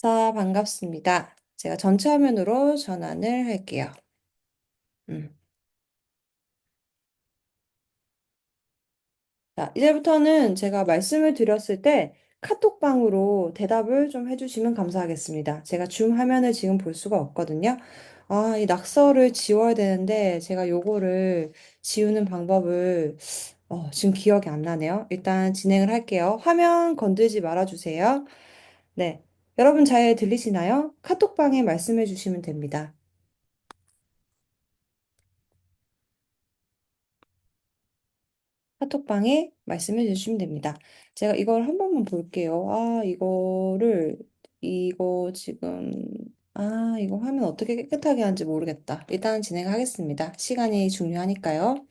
자, 반갑습니다. 제가 전체 화면으로 전환을 할게요. 음. 자, 이제부터는 제가 말씀을 드렸을 때 카톡방으로 대답을 좀 해주시면 감사하겠습니다. 제가 줌 화면을 지금 볼 수가 없거든요. 아, 이 낙서를 지워야 되는데 제가 요거를 지우는 방법을 지금 기억이 안 나네요. 일단 진행을 할게요. 화면 건들지 말아주세요. 네. 여러분 잘 들리시나요? 카톡방에 말씀해 주시면 됩니다. 카톡방에 말씀해 주시면 됩니다. 제가 이걸 한 번만 볼게요. 이거 지금, 이거 화면 어떻게 깨끗하게 하는지 모르겠다. 일단 진행하겠습니다. 시간이 중요하니까요.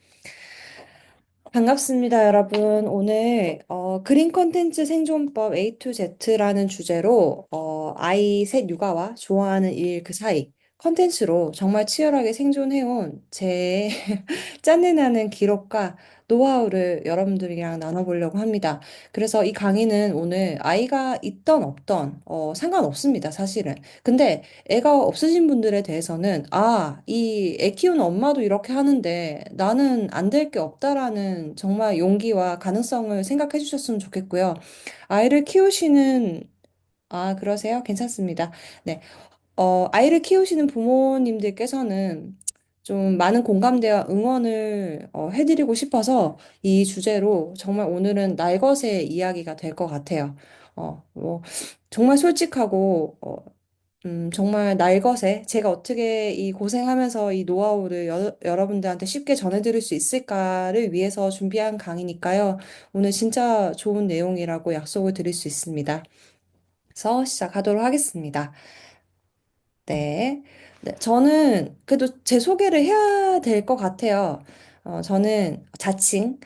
반갑습니다, 여러분. 오늘 그린 컨텐츠 생존법 A to Z라는 주제로 아이 셋 육아와 좋아하는 일 그 사이 컨텐츠로 정말 치열하게 생존해온 제 짠내나는 기록과 노하우를 여러분들이랑 나눠보려고 합니다. 그래서 이 강의는 오늘 아이가 있던 없던 상관없습니다, 사실은. 근데 애가 없으신 분들에 대해서는 이 애 키우는 엄마도 이렇게 하는데 나는 안 될 게 없다라는 정말 용기와 가능성을 생각해 주셨으면 좋겠고요. 아이를 키우시는 그러세요? 괜찮습니다. 네. 아이를 키우시는 부모님들께서는 좀 많은 공감대와 응원을 해드리고 싶어서 이 주제로 정말 오늘은 날것의 이야기가 될 것 같아요. 뭐, 정말 솔직하고, 정말 날것에 제가 어떻게 이 고생하면서 이 노하우를 여러분들한테 쉽게 전해드릴 수 있을까를 위해서 준비한 강의니까요. 오늘 진짜 좋은 내용이라고 약속을 드릴 수 있습니다. 그래서 시작하도록 하겠습니다. 네. 네, 저는 그래도 제 소개를 해야 될 것 같아요. 저는 자칭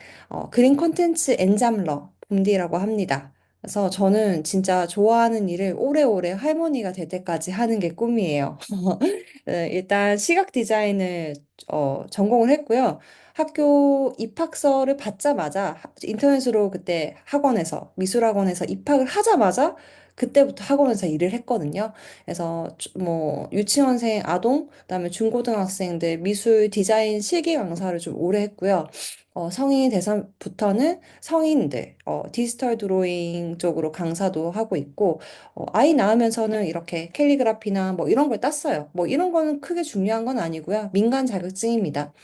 그린 콘텐츠 엔잡러 봄디라고 합니다. 그래서 저는 진짜 좋아하는 일을 오래오래 할머니가 될 때까지 하는 게 꿈이에요. 네, 일단 시각 디자인을 전공을 했고요. 학교 입학서를 받자마자 인터넷으로 그때 학원에서 미술학원에서 입학을 하자마자 그때부터 학원에서 일을 했거든요. 그래서 뭐 유치원생 아동, 그다음에 중고등학생들 미술 디자인 실기 강사를 좀 오래 했고요. 성인이 돼서부터는 성인들 디지털 드로잉 쪽으로 강사도 하고 있고 아이 낳으면서는 이렇게 캘리그라피나 뭐 이런 걸 땄어요. 뭐 이런 거는 크게 중요한 건 아니고요. 민간 자격증입니다.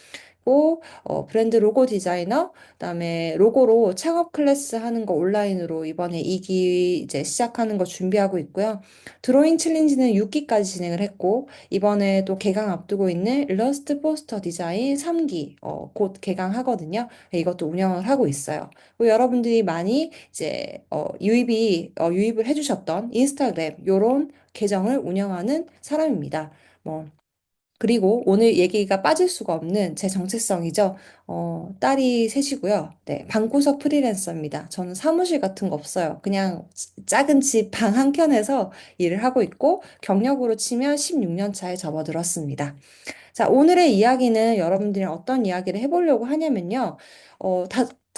브랜드 로고 디자이너, 그다음에 로고로 창업 클래스 하는 거 온라인으로 이번에 2기 이제 시작하는 거 준비하고 있고요. 드로잉 챌린지는 6기까지 진행을 했고, 이번에 또 개강 앞두고 있는 일러스트 포스터 디자인 3기, 곧 개강하거든요. 이것도 운영을 하고 있어요. 그리고 여러분들이 많이 이제, 유입을 해주셨던 인스타그램, 요런 계정을 운영하는 사람입니다. 뭐, 그리고 오늘 얘기가 빠질 수가 없는 제 정체성이죠. 딸이 셋이고요. 네, 방구석 프리랜서입니다. 저는 사무실 같은 거 없어요. 그냥 작은 집 방 한켠에서 일을 하고 있고, 경력으로 치면 16년 차에 접어들었습니다. 자, 오늘의 이야기는 여러분들이랑 어떤 이야기를 해보려고 하냐면요.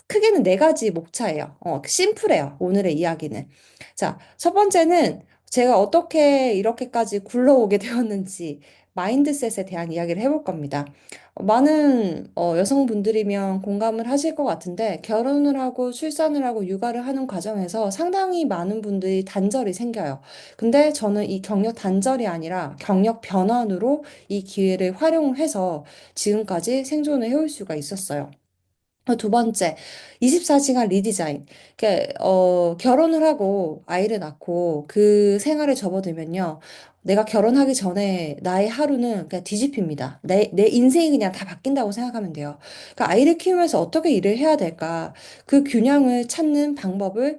크게는 네 가지 목차예요. 심플해요. 오늘의 이야기는. 자, 첫 번째는 제가 어떻게 이렇게까지 굴러오게 되었는지 마인드셋에 대한 이야기를 해볼 겁니다. 많은 여성분들이면 공감을 하실 것 같은데 결혼을 하고 출산을 하고 육아를 하는 과정에서 상당히 많은 분들이 단절이 생겨요. 근데 저는 이 경력 단절이 아니라 경력 변환으로 이 기회를 활용해서 지금까지 생존을 해올 수가 있었어요. 두 번째, 24시간 리디자인. 결혼을 하고 아이를 낳고 그 생활에 접어들면요. 내가 결혼하기 전에 나의 하루는 그냥 뒤집힙니다. 내 인생이 그냥 다 바뀐다고 생각하면 돼요. 그러니까 아이를 키우면서 어떻게 일을 해야 될까? 그 균형을 찾는 방법을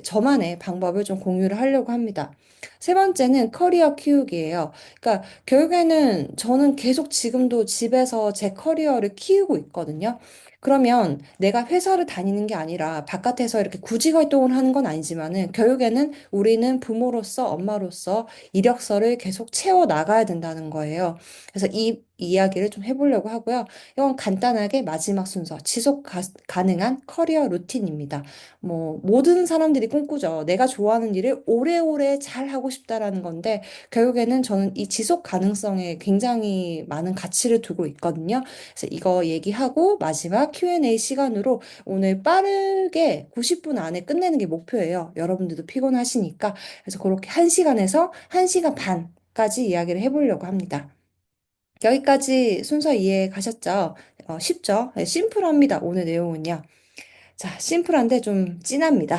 저만의 방법을 좀 공유를 하려고 합니다. 세 번째는 커리어 키우기예요. 그러니까 결국에는 저는 계속 지금도 집에서 제 커리어를 키우고 있거든요. 그러면 내가 회사를 다니는 게 아니라 바깥에서 이렇게 구직 활동을 하는 건 아니지만은 결국에는 우리는 부모로서 엄마로서 이력서를 계속 채워 나가야 된다는 거예요. 그래서 이 이야기를 좀 해보려고 하고요. 이건 간단하게 마지막 순서, 가능한 커리어 루틴입니다. 뭐, 모든 사람들이 꿈꾸죠. 내가 좋아하는 일을 오래오래 잘 하고 싶다라는 건데, 결국에는 저는 이 지속 가능성에 굉장히 많은 가치를 두고 있거든요. 그래서 이거 얘기하고 마지막 Q&A 시간으로 오늘 빠르게 90분 안에 끝내는 게 목표예요. 여러분들도 피곤하시니까. 그래서 그렇게 1시간에서 1시간 반까지 이야기를 해보려고 합니다. 여기까지 순서 이해 가셨죠? 쉽죠? 네, 심플합니다. 오늘 내용은요. 자, 심플한데 좀 진합니다.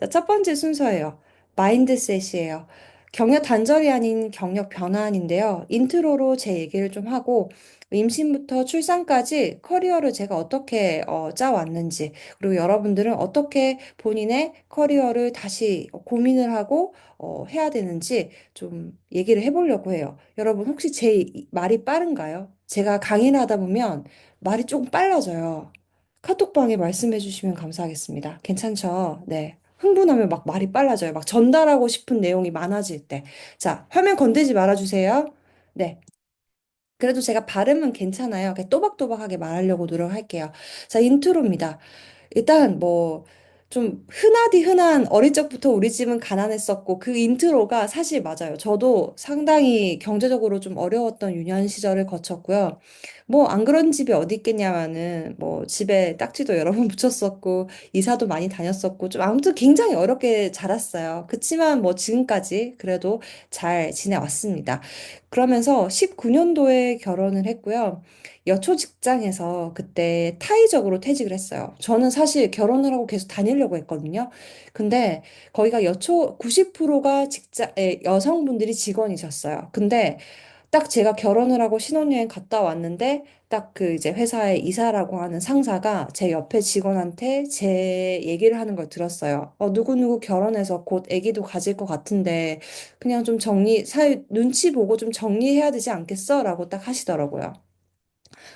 자, 첫 번째 순서예요. 마인드셋이에요. 경력 단절이 아닌 경력 변환인데요. 인트로로 제 얘기를 좀 하고, 임신부터 출산까지 커리어를 제가 어떻게 짜왔는지, 그리고 여러분들은 어떻게 본인의 커리어를 다시 고민을 하고 해야 되는지 좀 얘기를 해보려고 해요. 여러분, 혹시 제 말이 빠른가요? 제가 강의를 하다 보면 말이 조금 빨라져요. 카톡방에 말씀해 주시면 감사하겠습니다. 괜찮죠? 네. 흥분하면 막 말이 빨라져요. 막 전달하고 싶은 내용이 많아질 때. 자, 화면 건들지 말아주세요. 네. 그래도 제가 발음은 괜찮아요. 그냥 또박또박하게 말하려고 노력할게요. 자, 인트로입니다. 일단 뭐 좀 흔하디 흔한 어릴 적부터 우리 집은 가난했었고 그 인트로가 사실 맞아요. 저도 상당히 경제적으로 좀 어려웠던 유년 시절을 거쳤고요. 뭐 안 그런 집이 어디 있겠냐마는 뭐 집에 딱지도 여러 번 붙였었고 이사도 많이 다녔었고 좀 아무튼 굉장히 어렵게 자랐어요. 그치만 뭐 지금까지 그래도 잘 지내왔습니다. 그러면서 19년도에 결혼을 했고요. 여초 직장에서 그때 타의적으로 퇴직을 했어요. 저는 사실 결혼을 하고 계속 다니려고 했거든요. 근데 거기가 여초 90%가 여성분들이 직원이셨어요. 근데 딱 제가 결혼을 하고 신혼여행 갔다 왔는데 딱 그 이제 회사의 이사라고 하는 상사가 제 옆에 직원한테 제 얘기를 하는 걸 들었어요. 누구누구 결혼해서 곧 아기도 가질 것 같은데 그냥 좀 눈치 보고 좀 정리해야 되지 않겠어? 라고 딱 하시더라고요.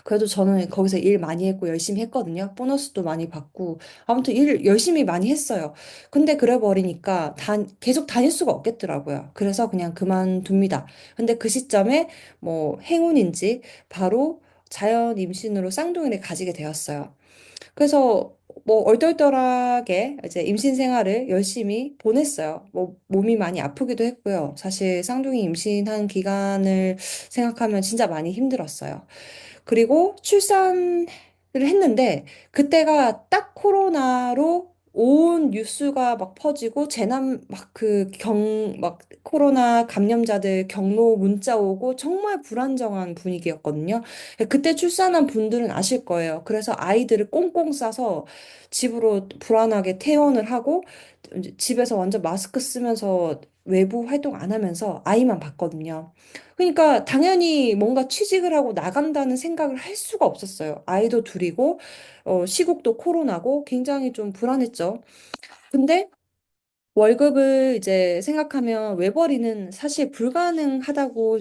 그래도 저는 거기서 일 많이 했고 열심히 했거든요. 보너스도 많이 받고. 아무튼 일 열심히 많이 했어요. 근데 그래 버리니까 계속 다닐 수가 없겠더라고요. 그래서 그냥 그만둡니다. 근데 그 시점에 뭐 행운인지 바로 자연 임신으로 쌍둥이를 가지게 되었어요. 그래서 뭐 얼떨떨하게 이제 임신 생활을 열심히 보냈어요. 뭐 몸이 많이 아프기도 했고요. 사실 쌍둥이 임신한 기간을 생각하면 진짜 많이 힘들었어요. 그리고 출산을 했는데 그때가 딱 코로나로 온 뉴스가 막 퍼지고 재난 막 막 코로나 감염자들 경로 문자 오고 정말 불안정한 분위기였거든요. 그때 출산한 분들은 아실 거예요. 그래서 아이들을 꽁꽁 싸서 집으로 불안하게 퇴원을 하고 이제 집에서 완전 마스크 쓰면서 외부 활동 안 하면서 아이만 봤거든요. 그러니까 당연히 뭔가 취직을 하고 나간다는 생각을 할 수가 없었어요. 아이도 둘이고, 시국도 코로나고 굉장히 좀 불안했죠. 근데 월급을 이제 생각하면 외벌이는 사실 불가능하다고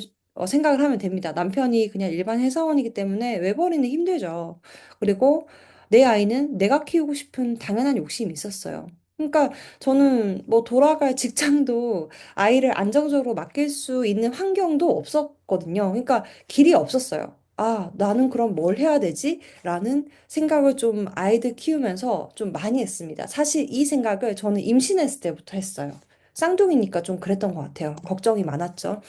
생각을 하면 됩니다. 남편이 그냥 일반 회사원이기 때문에 외벌이는 힘들죠. 그리고 내 아이는 내가 키우고 싶은 당연한 욕심이 있었어요. 그러니까 저는 뭐 돌아갈 직장도 아이를 안정적으로 맡길 수 있는 환경도 없었거든요. 그러니까 길이 없었어요. 아, 나는 그럼 뭘 해야 되지? 라는 생각을 좀 아이들 키우면서 좀 많이 했습니다. 사실 이 생각을 저는 임신했을 때부터 했어요. 쌍둥이니까 좀 그랬던 것 같아요. 걱정이 많았죠.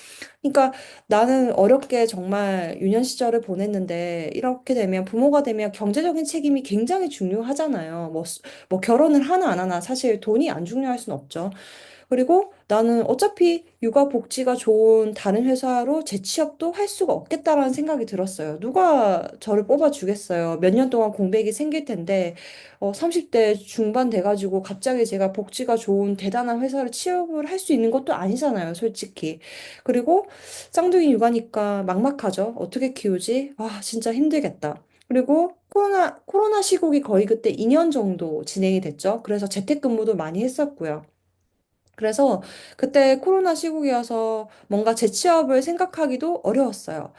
그러니까 나는 어렵게 정말 유년 시절을 보냈는데 이렇게 되면 부모가 되면 경제적인 책임이 굉장히 중요하잖아요. 뭐 결혼을 하나 안 하나 사실 돈이 안 중요할 순 없죠. 그리고 나는 어차피 육아 복지가 좋은 다른 회사로 재취업도 할 수가 없겠다라는 생각이 들었어요. 누가 저를 뽑아주겠어요. 몇 년 동안 공백이 생길 텐데, 30대 중반 돼가지고 갑자기 제가 복지가 좋은 대단한 회사를 취업을 할 수 있는 것도 아니잖아요, 솔직히. 그리고 쌍둥이 육아니까 막막하죠. 어떻게 키우지? 아, 진짜 힘들겠다. 그리고 코로나 시국이 거의 그때 2년 정도 진행이 됐죠. 그래서 재택근무도 많이 했었고요. 그래서 그때 코로나 시국이어서 뭔가 재취업을 생각하기도 어려웠어요.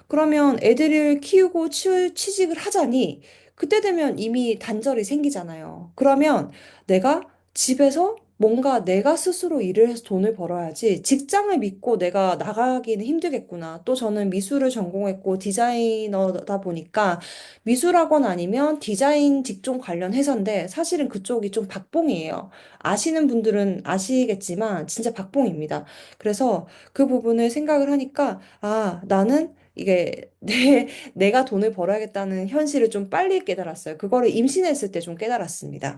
그러면 애들을 키우고 취직을 하자니 그때 되면 이미 단절이 생기잖아요. 그러면 내가 집에서 뭔가 내가 스스로 일을 해서 돈을 벌어야지 직장을 믿고 내가 나가기는 힘들겠구나. 또 저는 미술을 전공했고 디자이너다 보니까 미술학원 아니면 디자인 직종 관련 회사인데 사실은 그쪽이 좀 박봉이에요. 아시는 분들은 아시겠지만 진짜 박봉입니다. 그래서 그 부분을 생각을 하니까 아, 나는 이게 내가 돈을 벌어야겠다는 현실을 좀 빨리 깨달았어요. 그거를 임신했을 때 좀 깨달았습니다.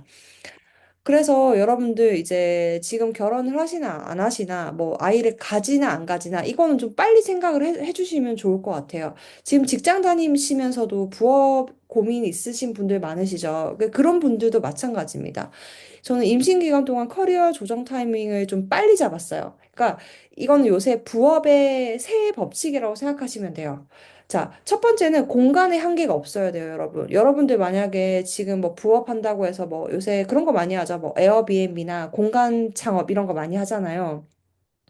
그래서 여러분들 이제 지금 결혼을 하시나 안 하시나 뭐 아이를 가지나 안 가지나 이거는 좀 빨리 생각을 해주시면 좋을 것 같아요. 지금 직장 다니시면서도 부업 고민 있으신 분들 많으시죠? 그런 분들도 마찬가지입니다. 저는 임신 기간 동안 커리어 조정 타이밍을 좀 빨리 잡았어요. 그러니까 이거는 요새 부업의 새 법칙이라고 생각하시면 돼요. 자, 첫 번째는 공간의 한계가 없어야 돼요, 여러분. 여러분들 만약에 지금 뭐 부업한다고 해서 뭐 요새 그런 거 많이 하죠. 뭐 에어비앤비나 공간 창업 이런 거 많이 하잖아요.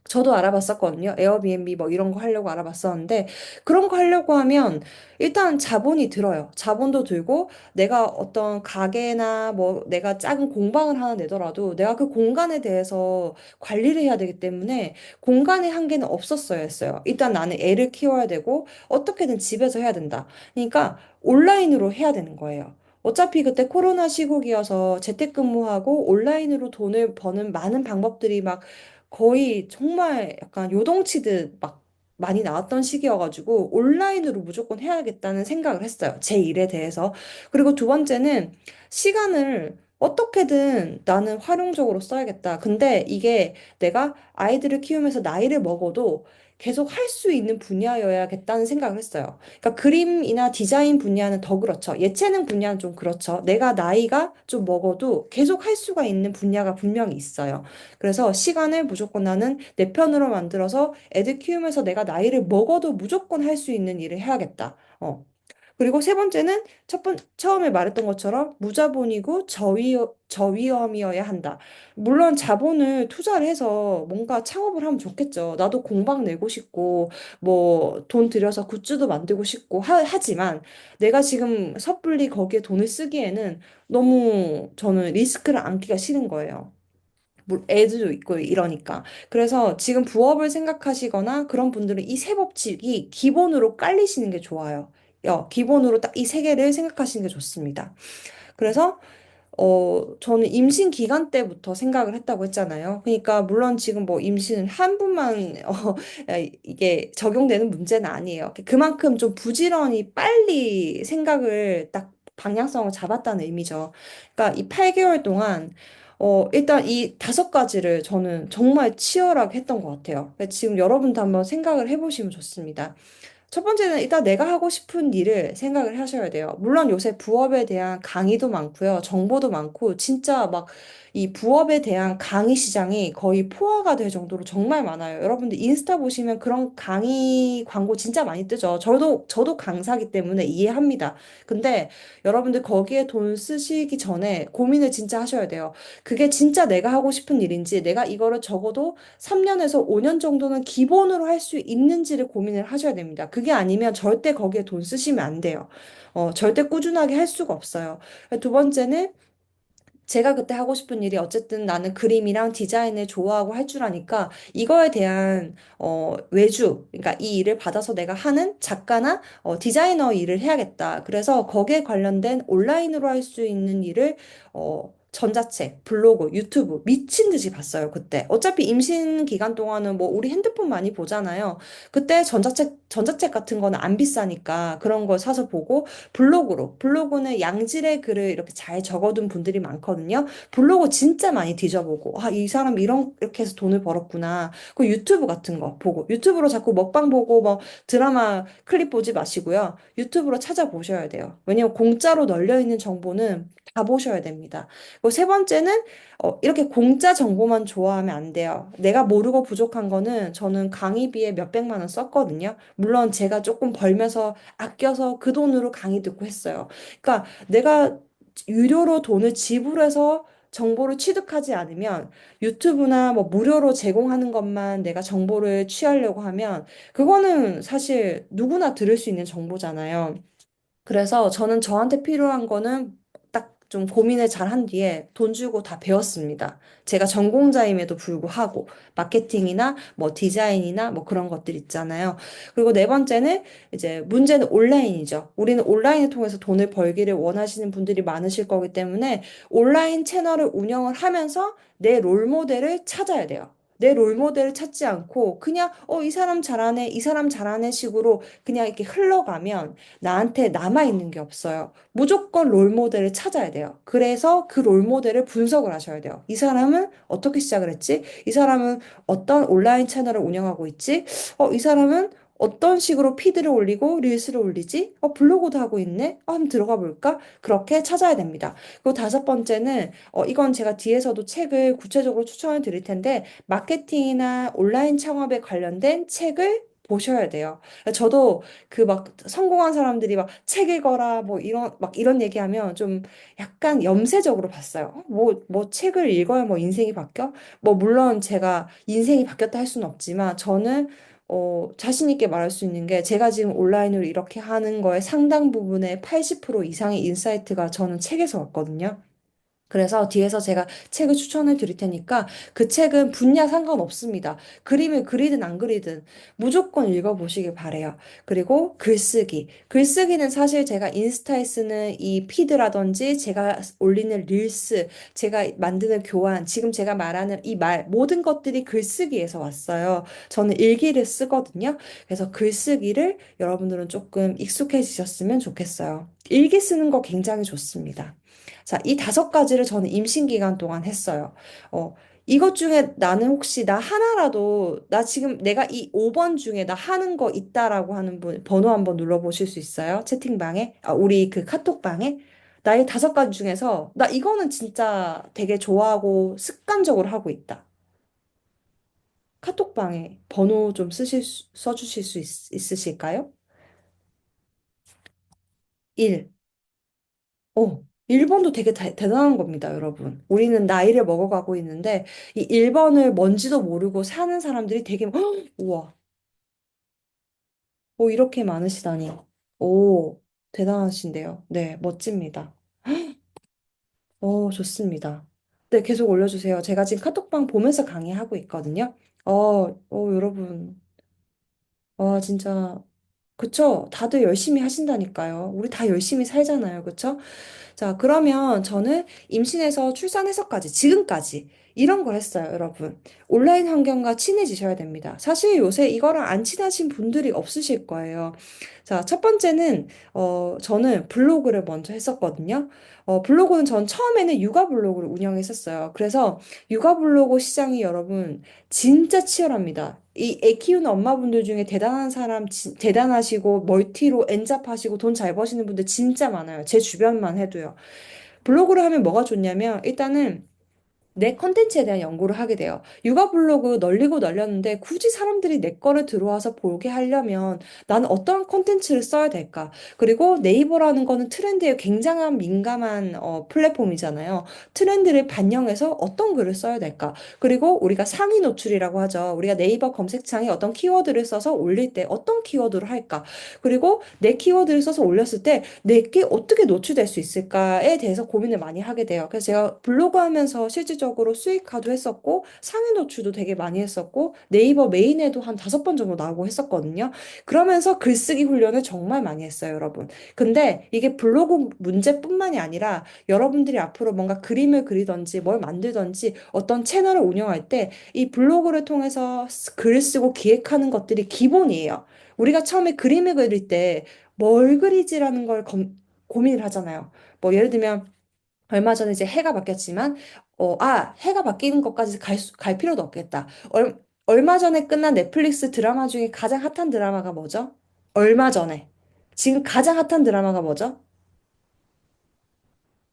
저도 알아봤었거든요. 에어비앤비 뭐 이런 거 하려고 알아봤었는데 그런 거 하려고 하면 일단 자본이 들어요. 자본도 들고 내가 어떤 가게나 뭐 내가 작은 공방을 하나 내더라도 내가 그 공간에 대해서 관리를 해야 되기 때문에 공간의 한계는 없었어야 했어요. 일단 나는 애를 키워야 되고 어떻게든 집에서 해야 된다. 그러니까 온라인으로 해야 되는 거예요. 어차피 그때 코로나 시국이어서 재택근무하고 온라인으로 돈을 버는 많은 방법들이 막 거의 정말 약간 요동치듯 막 많이 나왔던 시기여가지고 온라인으로 무조건 해야겠다는 생각을 했어요. 제 일에 대해서. 그리고 두 번째는 시간을 어떻게든 나는 활용적으로 써야겠다. 근데 이게 내가 아이들을 키우면서 나이를 먹어도 계속 할 수 있는 분야여야겠다는 생각을 했어요. 그러니까 그림이나 디자인 분야는 더 그렇죠. 예체능 분야는 좀 그렇죠. 내가 나이가 좀 먹어도 계속 할 수가 있는 분야가 분명히 있어요. 그래서 시간을 무조건 나는 내 편으로 만들어서 애들 키우면서 내가 나이를 먹어도 무조건 할 수 있는 일을 해야겠다. 그리고 세 번째는 처음에 말했던 것처럼 무자본이고 저위험이어야 한다. 물론 자본을 투자를 해서 뭔가 창업을 하면 좋겠죠. 나도 공방 내고 싶고, 뭐, 돈 들여서 굿즈도 만들고 싶고, 하지만 내가 지금 섣불리 거기에 돈을 쓰기에는 너무 저는 리스크를 안기가 싫은 거예요. 애도 있고 이러니까. 그래서 지금 부업을 생각하시거나 그런 분들은 이 세 법칙이 기본으로 깔리시는 게 좋아요. 기본으로 딱 이 세 개를 생각하시는 게 좋습니다. 그래서 저는 임신 기간 때부터 생각을 했다고 했잖아요. 그러니까, 물론 지금 뭐 임신은 한 분만, 이게 적용되는 문제는 아니에요. 그만큼 좀 부지런히 빨리 생각을 딱 방향성을 잡았다는 의미죠. 그러니까 이 8개월 동안, 일단 이 다섯 가지를 저는 정말 치열하게 했던 것 같아요. 그러니까 지금 여러분도 한번 생각을 해보시면 좋습니다. 첫 번째는 일단 내가 하고 싶은 일을 생각을 하셔야 돼요. 물론 요새 부업에 대한 강의도 많고요. 정보도 많고, 진짜 막 이 부업에 대한 강의 시장이 거의 포화가 될 정도로 정말 많아요. 여러분들 인스타 보시면 그런 강의 광고 진짜 많이 뜨죠. 저도 강사기 때문에 이해합니다. 근데 여러분들 거기에 돈 쓰시기 전에 고민을 진짜 하셔야 돼요. 그게 진짜 내가 하고 싶은 일인지, 내가 이거를 적어도 3년에서 5년 정도는 기본으로 할 수 있는지를 고민을 하셔야 됩니다. 그게 아니면 절대 거기에 돈 쓰시면 안 돼요. 절대 꾸준하게 할 수가 없어요. 두 번째는 제가 그때 하고 싶은 일이 어쨌든 나는 그림이랑 디자인을 좋아하고 할 줄 아니까 이거에 대한 외주, 그러니까 이 일을 받아서 내가 하는 작가나 디자이너 일을 해야겠다. 그래서 거기에 관련된 온라인으로 할 수 있는 일을 전자책, 블로그, 유튜브 미친 듯이 봤어요, 그때. 어차피 임신 기간 동안은 뭐 우리 핸드폰 많이 보잖아요. 그때 전자책 같은 거는 안 비싸니까 그런 거 사서 보고 블로그는 양질의 글을 이렇게 잘 적어둔 분들이 많거든요. 블로그 진짜 많이 뒤져보고, 아, 이 사람 이렇게 해서 돈을 벌었구나. 그 유튜브 같은 거 보고, 유튜브로 자꾸 먹방 보고, 뭐 드라마 클립 보지 마시고요. 유튜브로 찾아보셔야 돼요. 왜냐면 공짜로 널려있는 정보는 다 보셔야 됩니다. 그리고 세 번째는, 이렇게 공짜 정보만 좋아하면 안 돼요. 내가 모르고 부족한 거는 저는 강의비에 몇백만 원 썼거든요. 물론 제가 조금 벌면서 아껴서 그 돈으로 강의 듣고 했어요. 그러니까 내가 유료로 돈을 지불해서 정보를 취득하지 않으면 유튜브나 뭐 무료로 제공하는 것만 내가 정보를 취하려고 하면 그거는 사실 누구나 들을 수 있는 정보잖아요. 그래서 저는 저한테 필요한 거는 딱 좀 고민을 잘 한 뒤에 돈 주고 다 배웠습니다. 제가 전공자임에도 불구하고 마케팅이나 뭐 디자인이나 뭐 그런 것들 있잖아요. 그리고 네 번째는 이제 문제는 온라인이죠. 우리는 온라인을 통해서 돈을 벌기를 원하시는 분들이 많으실 거기 때문에 온라인 채널을 운영을 하면서 내 롤모델을 찾아야 돼요. 내 롤모델을 찾지 않고 그냥 이 사람 잘하네, 이 사람 잘하네 식으로 그냥 이렇게 흘러가면 나한테 남아있는 게 없어요. 무조건 롤모델을 찾아야 돼요. 그래서 그 롤모델을 분석을 하셔야 돼요. 이 사람은 어떻게 시작을 했지? 이 사람은 어떤 온라인 채널을 운영하고 있지? 이 사람은 어떤 식으로 피드를 올리고 릴스를 올리지? 블로그도 하고 있네? 한번 들어가 볼까? 그렇게 찾아야 됩니다. 그리고 다섯 번째는 이건 제가 뒤에서도 책을 구체적으로 추천을 드릴 텐데 마케팅이나 온라인 창업에 관련된 책을 보셔야 돼요. 저도 그 막 성공한 사람들이 막 책 읽어라 뭐 이런 막 이런 얘기하면 좀 약간 염세적으로 봤어요. 뭐 책을 읽어야 뭐 인생이 바뀌어? 뭐 물론 제가 인생이 바뀌었다 할 수는 없지만 저는 자신 있게 말할 수 있는 게 제가 지금 온라인으로 이렇게 하는 거에 상당 부분의 80% 이상의 인사이트가 저는 책에서 왔거든요. 그래서 뒤에서 제가 책을 추천을 드릴 테니까 그 책은 분야 상관없습니다. 그림을 그리든 안 그리든 무조건 읽어보시길 바래요. 그리고 글쓰기. 글쓰기는 사실 제가 인스타에 쓰는 이 피드라든지 제가 올리는 릴스, 제가 만드는 교환, 지금 제가 말하는 이 말, 모든 것들이 글쓰기에서 왔어요. 저는 일기를 쓰거든요. 그래서 글쓰기를 여러분들은 조금 익숙해지셨으면 좋겠어요. 일기 쓰는 거 굉장히 좋습니다. 자, 이 다섯 가지를 저는 임신 기간 동안 했어요. 이것 중에 나는 혹시 나 하나라도, 나 지금 내가 이 5번 중에 나 하는 거 있다라고 하는 분, 번호 한번 눌러보실 수 있어요? 채팅방에? 우리 그 카톡방에? 나의 다섯 가지 중에서, 나 이거는 진짜 되게 좋아하고 습관적으로 하고 있다. 카톡방에 번호 좀 써주실 수 있으실까요? 1. 1번도 되게 대단한 겁니다, 여러분. 우리는 나이를 먹어가고 있는데, 이 1번을 뭔지도 모르고 사는 사람들이 되게, 우와, 이렇게 많으시다니. 오, 대단하신데요. 네, 멋집니다. 좋습니다. 네, 계속 올려주세요. 제가 지금 카톡방 보면서 강의하고 있거든요. 여러분. 진짜. 그쵸? 다들 열심히 하신다니까요. 우리 다 열심히 살잖아요. 그쵸? 자, 그러면 저는 임신에서 출산해서까지, 지금까지 이런 걸 했어요, 여러분. 온라인 환경과 친해지셔야 됩니다. 사실 요새 이거랑 안 친하신 분들이 없으실 거예요. 자, 첫 번째는, 저는 블로그를 먼저 했었거든요. 블로그는 전 처음에는 육아 블로그를 운영했었어요. 그래서 육아 블로그 시장이 여러분, 진짜 치열합니다. 이 애 키우는 엄마분들 중에 대단한 사람, 대단하시고, 멀티로 엔잡하시고, 돈 잘 버시는 분들 진짜 많아요. 제 주변만 해도요. 블로그를 하면 뭐가 좋냐면, 일단은 내 컨텐츠에 대한 연구를 하게 돼요. 육아 블로그 널리고 널렸는데 굳이 사람들이 내 거를 들어와서 보게 하려면 나는 어떤 컨텐츠를 써야 될까? 그리고 네이버라는 거는 트렌드에 굉장한 민감한 플랫폼이잖아요. 트렌드를 반영해서 어떤 글을 써야 될까? 그리고 우리가 상위 노출이라고 하죠. 우리가 네이버 검색창에 어떤 키워드를 써서 올릴 때 어떤 키워드를 할까? 그리고 내 키워드를 써서 올렸을 때 내게 어떻게 노출될 수 있을까에 대해서 고민을 많이 하게 돼요. 그래서 제가 블로그 하면서 실질적으로 수익화도 했었고, 상위 노출도 되게 많이 했었고, 네이버 메인에도 한 5번 정도 나오고 했었거든요. 그러면서 글쓰기 훈련을 정말 많이 했어요, 여러분. 근데 이게 블로그 문제뿐만이 아니라 여러분들이 앞으로 뭔가 그림을 그리던지 뭘 만들던지 어떤 채널을 운영할 때 이 블로그를 통해서 글을 쓰고 기획하는 것들이 기본이에요. 우리가 처음에 그림을 그릴 때 뭘 그리지라는 걸 고민을 하잖아요. 뭐 예를 들면 얼마 전에 이제 해가 바뀌었지만 해가 바뀌는 것까지 갈 필요도 없겠다. 얼마 전에 끝난 넷플릭스 드라마 중에 가장 핫한 드라마가 뭐죠? 얼마 전에. 지금 가장 핫한 드라마가 뭐죠?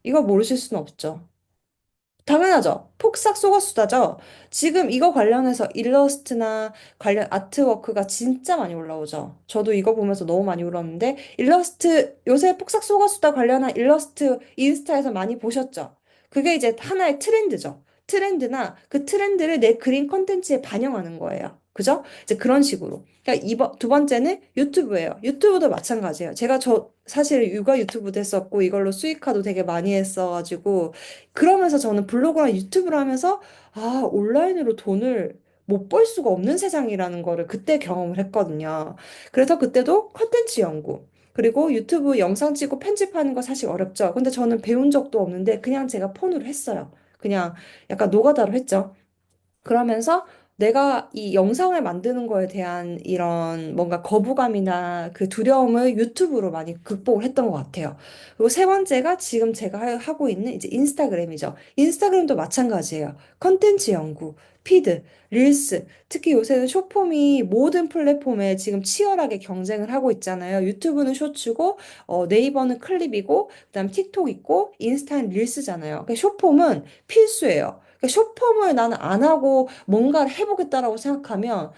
이거 모르실 수는 없죠. 당연하죠. 폭삭 속았수다죠. 지금 이거 관련해서 일러스트나 관련 아트워크가 진짜 많이 올라오죠. 저도 이거 보면서 너무 많이 울었는데, 일러스트, 요새 폭삭 속았수다 관련한 일러스트 인스타에서 많이 보셨죠? 그게 이제 하나의 트렌드죠. 트렌드나 그 트렌드를 내 그림 컨텐츠에 반영하는 거예요. 그죠? 이제 그런 식으로. 그러니까 두 번째는 유튜브예요. 유튜브도 마찬가지예요. 제가 사실 육아 유튜브도 했었고 이걸로 수익화도 되게 많이 했어가지고 그러면서 저는 블로그랑 유튜브를 하면서 온라인으로 돈을 못 벌 수가 없는 세상이라는 거를 그때 경험을 했거든요. 그래서 그때도 컨텐츠 연구. 그리고 유튜브 영상 찍고 편집하는 거 사실 어렵죠. 근데 저는 배운 적도 없는데 그냥 제가 폰으로 했어요. 그냥 약간 노가다로 했죠. 그러면서 내가 이 영상을 만드는 거에 대한 이런 뭔가 거부감이나 그 두려움을 유튜브로 많이 극복을 했던 것 같아요. 그리고 세 번째가 지금 제가 하고 있는 이제 인스타그램이죠. 인스타그램도 마찬가지예요. 컨텐츠 연구, 피드, 릴스, 특히 요새는 숏폼이 모든 플랫폼에 지금 치열하게 경쟁을 하고 있잖아요. 유튜브는 쇼츠고, 네이버는 클립이고, 그다음 틱톡 있고, 인스타는 릴스잖아요. 그러니까 숏폼은 필수예요. 그러니까 숏폼을 나는 안 하고 뭔가를 해보겠다라고 생각하면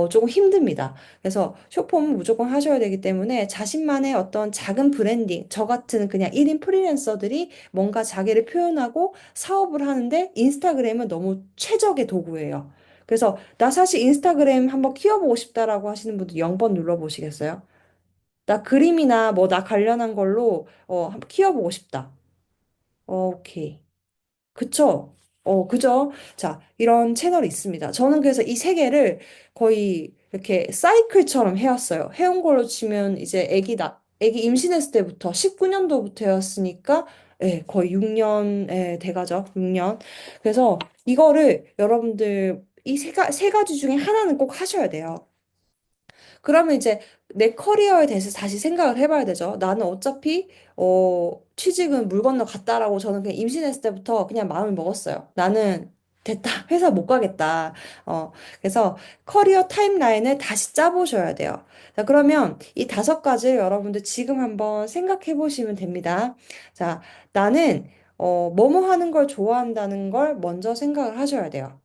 조금 힘듭니다. 그래서 숏폼은 무조건 하셔야 되기 때문에 자신만의 어떤 작은 브랜딩, 저 같은 그냥 1인 프리랜서들이 뭔가 자기를 표현하고 사업을 하는데 인스타그램은 너무 최적의 도구예요. 그래서 나 사실 인스타그램 한번 키워보고 싶다라고 하시는 분들 0번 눌러보시겠어요? 나 그림이나 뭐 나 관련한 걸로 한번 키워보고 싶다. 오케이. 그쵸? 그죠? 자, 이런 채널이 있습니다. 저는 그래서 이 세 개를 거의 이렇게 사이클처럼 해왔어요. 해온 걸로 치면 이제 애기 임신했을 때부터 19년도부터였으니까, 예, 거의 6년, 예, 돼가죠. 6년. 그래서 이거를 여러분들 세 가지 중에 하나는 꼭 하셔야 돼요. 그러면 이제 내 커리어에 대해서 다시 생각을 해봐야 되죠. 나는 어차피 취직은 물 건너 갔다라고 저는 그냥 임신했을 때부터 그냥 마음을 먹었어요. 나는 됐다. 회사 못 가겠다. 어, 그래서 커리어 타임라인을 다시 짜보셔야 돼요. 자, 그러면 이 5가지를 여러분들 지금 한번 생각해 보시면 됩니다. 자, 나는 뭐뭐 하는 걸 좋아한다는 걸 먼저 생각을 하셔야 돼요.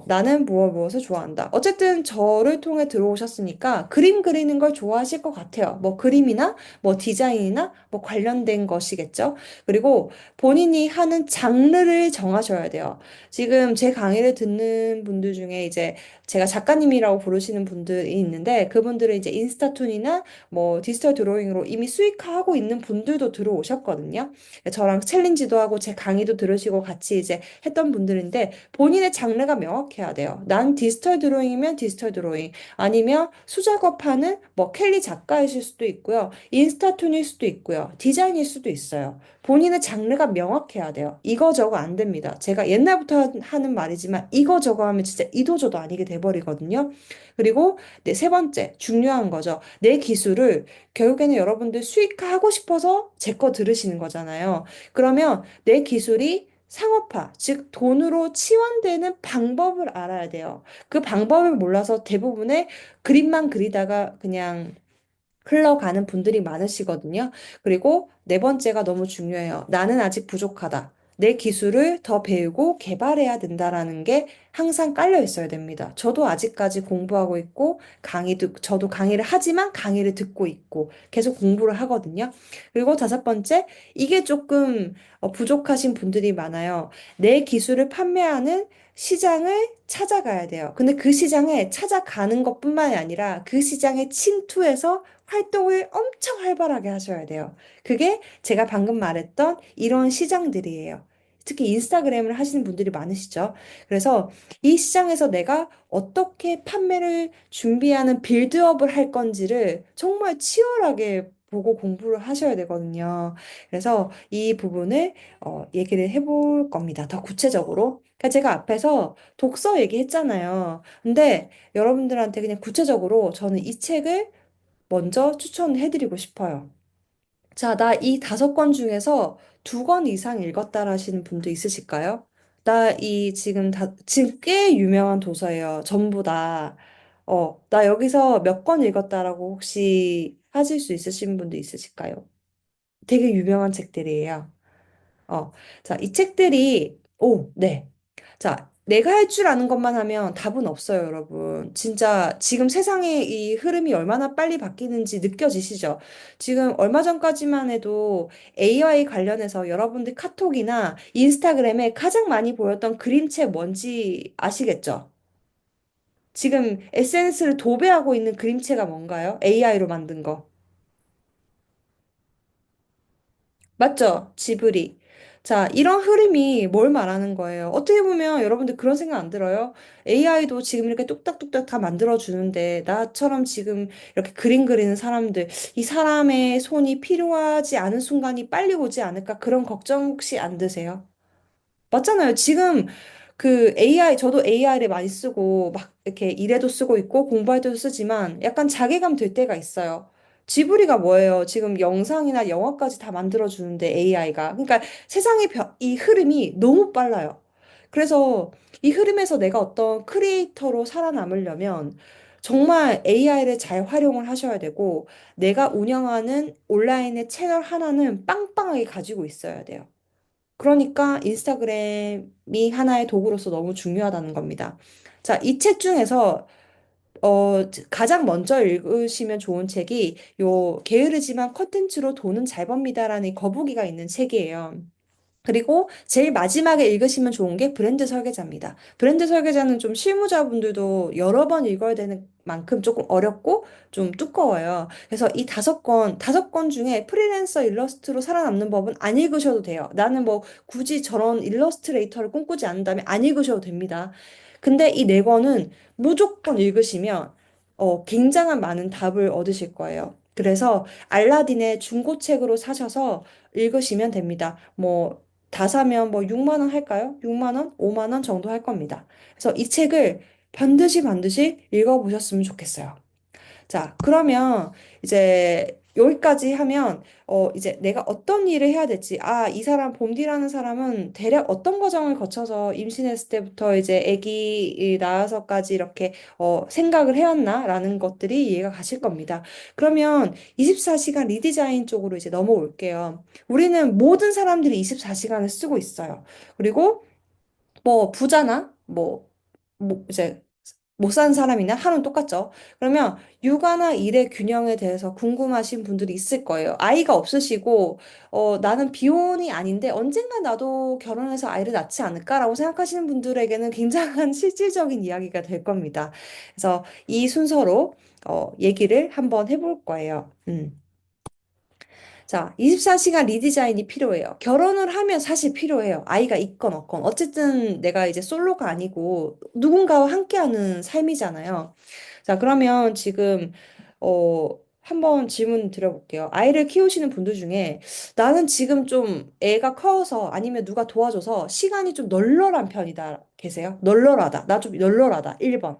나는 무엇을 좋아한다. 어쨌든 저를 통해 들어오셨으니까 그림 그리는 걸 좋아하실 것 같아요. 뭐 그림이나 뭐 디자인이나 뭐 관련된 것이겠죠. 그리고 본인이 하는 장르를 정하셔야 돼요. 지금 제 강의를 듣는 분들 중에 이제 제가 작가님이라고 부르시는 분들이 있는데 그분들은 이제 인스타툰이나 뭐 디지털 드로잉으로 이미 수익화하고 있는 분들도 들어오셨거든요. 저랑 챌린지도 하고 제 강의도 들으시고 같이 이제 했던 분들인데 본인의 장르가 명확해야 돼요. 난 디지털 드로잉이면 디지털 드로잉, 아니면 수작업하는 뭐 켈리 작가이실 수도 있고요. 인스타툰일 수도 있고요. 디자인일 수도 있어요. 본인의 장르가 명확해야 돼요. 이거 저거 안 됩니다. 제가 옛날부터 하는 말이지만 이거 저거 하면 진짜 이도저도 아니게 돼버리거든요. 그리고 네, 세 번째, 중요한 거죠. 내 기술을 결국에는 여러분들 수익화하고 싶어서 제 거 들으시는 거잖아요. 그러면 내 기술이 상업화, 즉 돈으로 치환되는 방법을 알아야 돼요. 그 방법을 몰라서 대부분의 그림만 그리다가 그냥 흘러가는 분들이 많으시거든요. 그리고 네 번째가 너무 중요해요. 나는 아직 부족하다. 내 기술을 더 배우고 개발해야 된다라는 게 항상 깔려 있어야 됩니다. 저도 아직까지 공부하고 있고, 저도 강의를 하지만 강의를 듣고 있고, 계속 공부를 하거든요. 그리고 5번째, 이게 조금 부족하신 분들이 많아요. 내 기술을 판매하는 시장을 찾아가야 돼요. 근데 그 시장에 찾아가는 것뿐만이 아니라 그 시장에 침투해서 활동을 엄청 활발하게 하셔야 돼요. 그게 제가 방금 말했던 이런 시장들이에요. 특히 인스타그램을 하시는 분들이 많으시죠. 그래서 이 시장에서 내가 어떻게 판매를 준비하는 빌드업을 할 건지를 정말 치열하게 보고 공부를 하셔야 되거든요. 그래서 이 부분을 얘기를 해볼 겁니다. 더 구체적으로. 그러니까 제가 앞에서 독서 얘기했잖아요. 근데 여러분들한테 그냥 구체적으로 저는 이 책을 먼저 추천해드리고 싶어요. 자, 나 이 5권 중에서 2권 이상 읽었다 하시는 분도 있으실까요? 나 이 지금 꽤 유명한 도서예요. 전부 다. 나 여기서 몇 권 읽었다라고 혹시 하실 수 있으신 분도 있으실까요? 되게 유명한 책들이에요. 어, 자, 이 책들이, 네. 자, 내가 할 줄 아는 것만 하면 답은 없어요, 여러분. 진짜 지금 세상의 이 흐름이 얼마나 빨리 바뀌는지 느껴지시죠? 지금 얼마 전까지만 해도 AI 관련해서 여러분들 카톡이나 인스타그램에 가장 많이 보였던 그림체 뭔지 아시겠죠? 지금 SNS를 도배하고 있는 그림체가 뭔가요? AI로 만든 거. 맞죠? 지브리. 자, 이런 흐름이 뭘 말하는 거예요? 어떻게 보면 여러분들 그런 생각 안 들어요? AI도 지금 이렇게 뚝딱뚝딱 다 만들어주는데, 나처럼 지금 이렇게 그림 그리는 사람들, 이 사람의 손이 필요하지 않은 순간이 빨리 오지 않을까? 그런 걱정 혹시 안 드세요? 맞잖아요. 지금 그 AI, 저도 AI를 많이 쓰고 막 이렇게 일에도 쓰고 있고 공부할 때도 쓰지만 약간 자괴감 들 때가 있어요. 지브리가 뭐예요? 지금 영상이나 영화까지 다 만들어주는데 AI가. 그러니까 세상의 이 흐름이 너무 빨라요. 그래서 이 흐름에서 내가 어떤 크리에이터로 살아남으려면 정말 AI를 잘 활용을 하셔야 되고 내가 운영하는 온라인의 채널 하나는 빵빵하게 가지고 있어야 돼요. 그러니까 인스타그램이 하나의 도구로서 너무 중요하다는 겁니다. 자, 이 책 중에서 가장 먼저 읽으시면 좋은 책이 요 게으르지만 컨텐츠로 돈은 잘 법니다라는 이 거북이가 있는 책이에요. 그리고 제일 마지막에 읽으시면 좋은 게 브랜드 설계자입니다. 브랜드 설계자는 좀 실무자분들도 여러 번 읽어야 되는 만큼 조금 어렵고 좀 두꺼워요. 그래서 이 다섯 권 중에 프리랜서 일러스트로 살아남는 법은 안 읽으셔도 돼요. 나는 뭐 굳이 저런 일러스트레이터를 꿈꾸지 않는다면 안 읽으셔도 됩니다. 근데 이 네 권은 무조건 읽으시면 굉장한 많은 답을 얻으실 거예요. 그래서 알라딘의 중고책으로 사셔서 읽으시면 됩니다. 뭐 다 사면 뭐 6만 원 할까요? 6만 원? 5만 원 정도 할 겁니다. 그래서 이 책을 반드시 읽어보셨으면 좋겠어요. 자, 그러면 이제 여기까지 하면 이제 내가 어떤 일을 해야 될지 이 사람 봄디라는 사람은 대략 어떤 과정을 거쳐서 임신했을 때부터 이제 아기 낳아서까지 이렇게 생각을 해왔나라는 것들이 이해가 가실 겁니다. 그러면 24시간 리디자인 쪽으로 이제 넘어올게요. 우리는 모든 사람들이 24시간을 쓰고 있어요. 그리고 뭐 부자나 뭐 이제 못 사는 사람이나 하루는 똑같죠. 그러면 육아나 일의 균형에 대해서 궁금하신 분들이 있을 거예요. 아이가 없으시고, 나는 비혼이 아닌데 언젠가 나도 결혼해서 아이를 낳지 않을까라고 생각하시는 분들에게는 굉장한 실질적인 이야기가 될 겁니다. 그래서 이 순서로, 얘기를 한번 해볼 거예요. 자, 24시간 리디자인이 필요해요. 결혼을 하면 사실 필요해요. 아이가 있건 없건. 어쨌든 내가 이제 솔로가 아니고 누군가와 함께하는 삶이잖아요. 자, 그러면 지금, 한번 질문 드려볼게요. 아이를 키우시는 분들 중에 나는 지금 좀 애가 커서 아니면 누가 도와줘서 시간이 좀 널널한 편이다. 계세요? 널널하다. 나 좀 널널하다. 1번.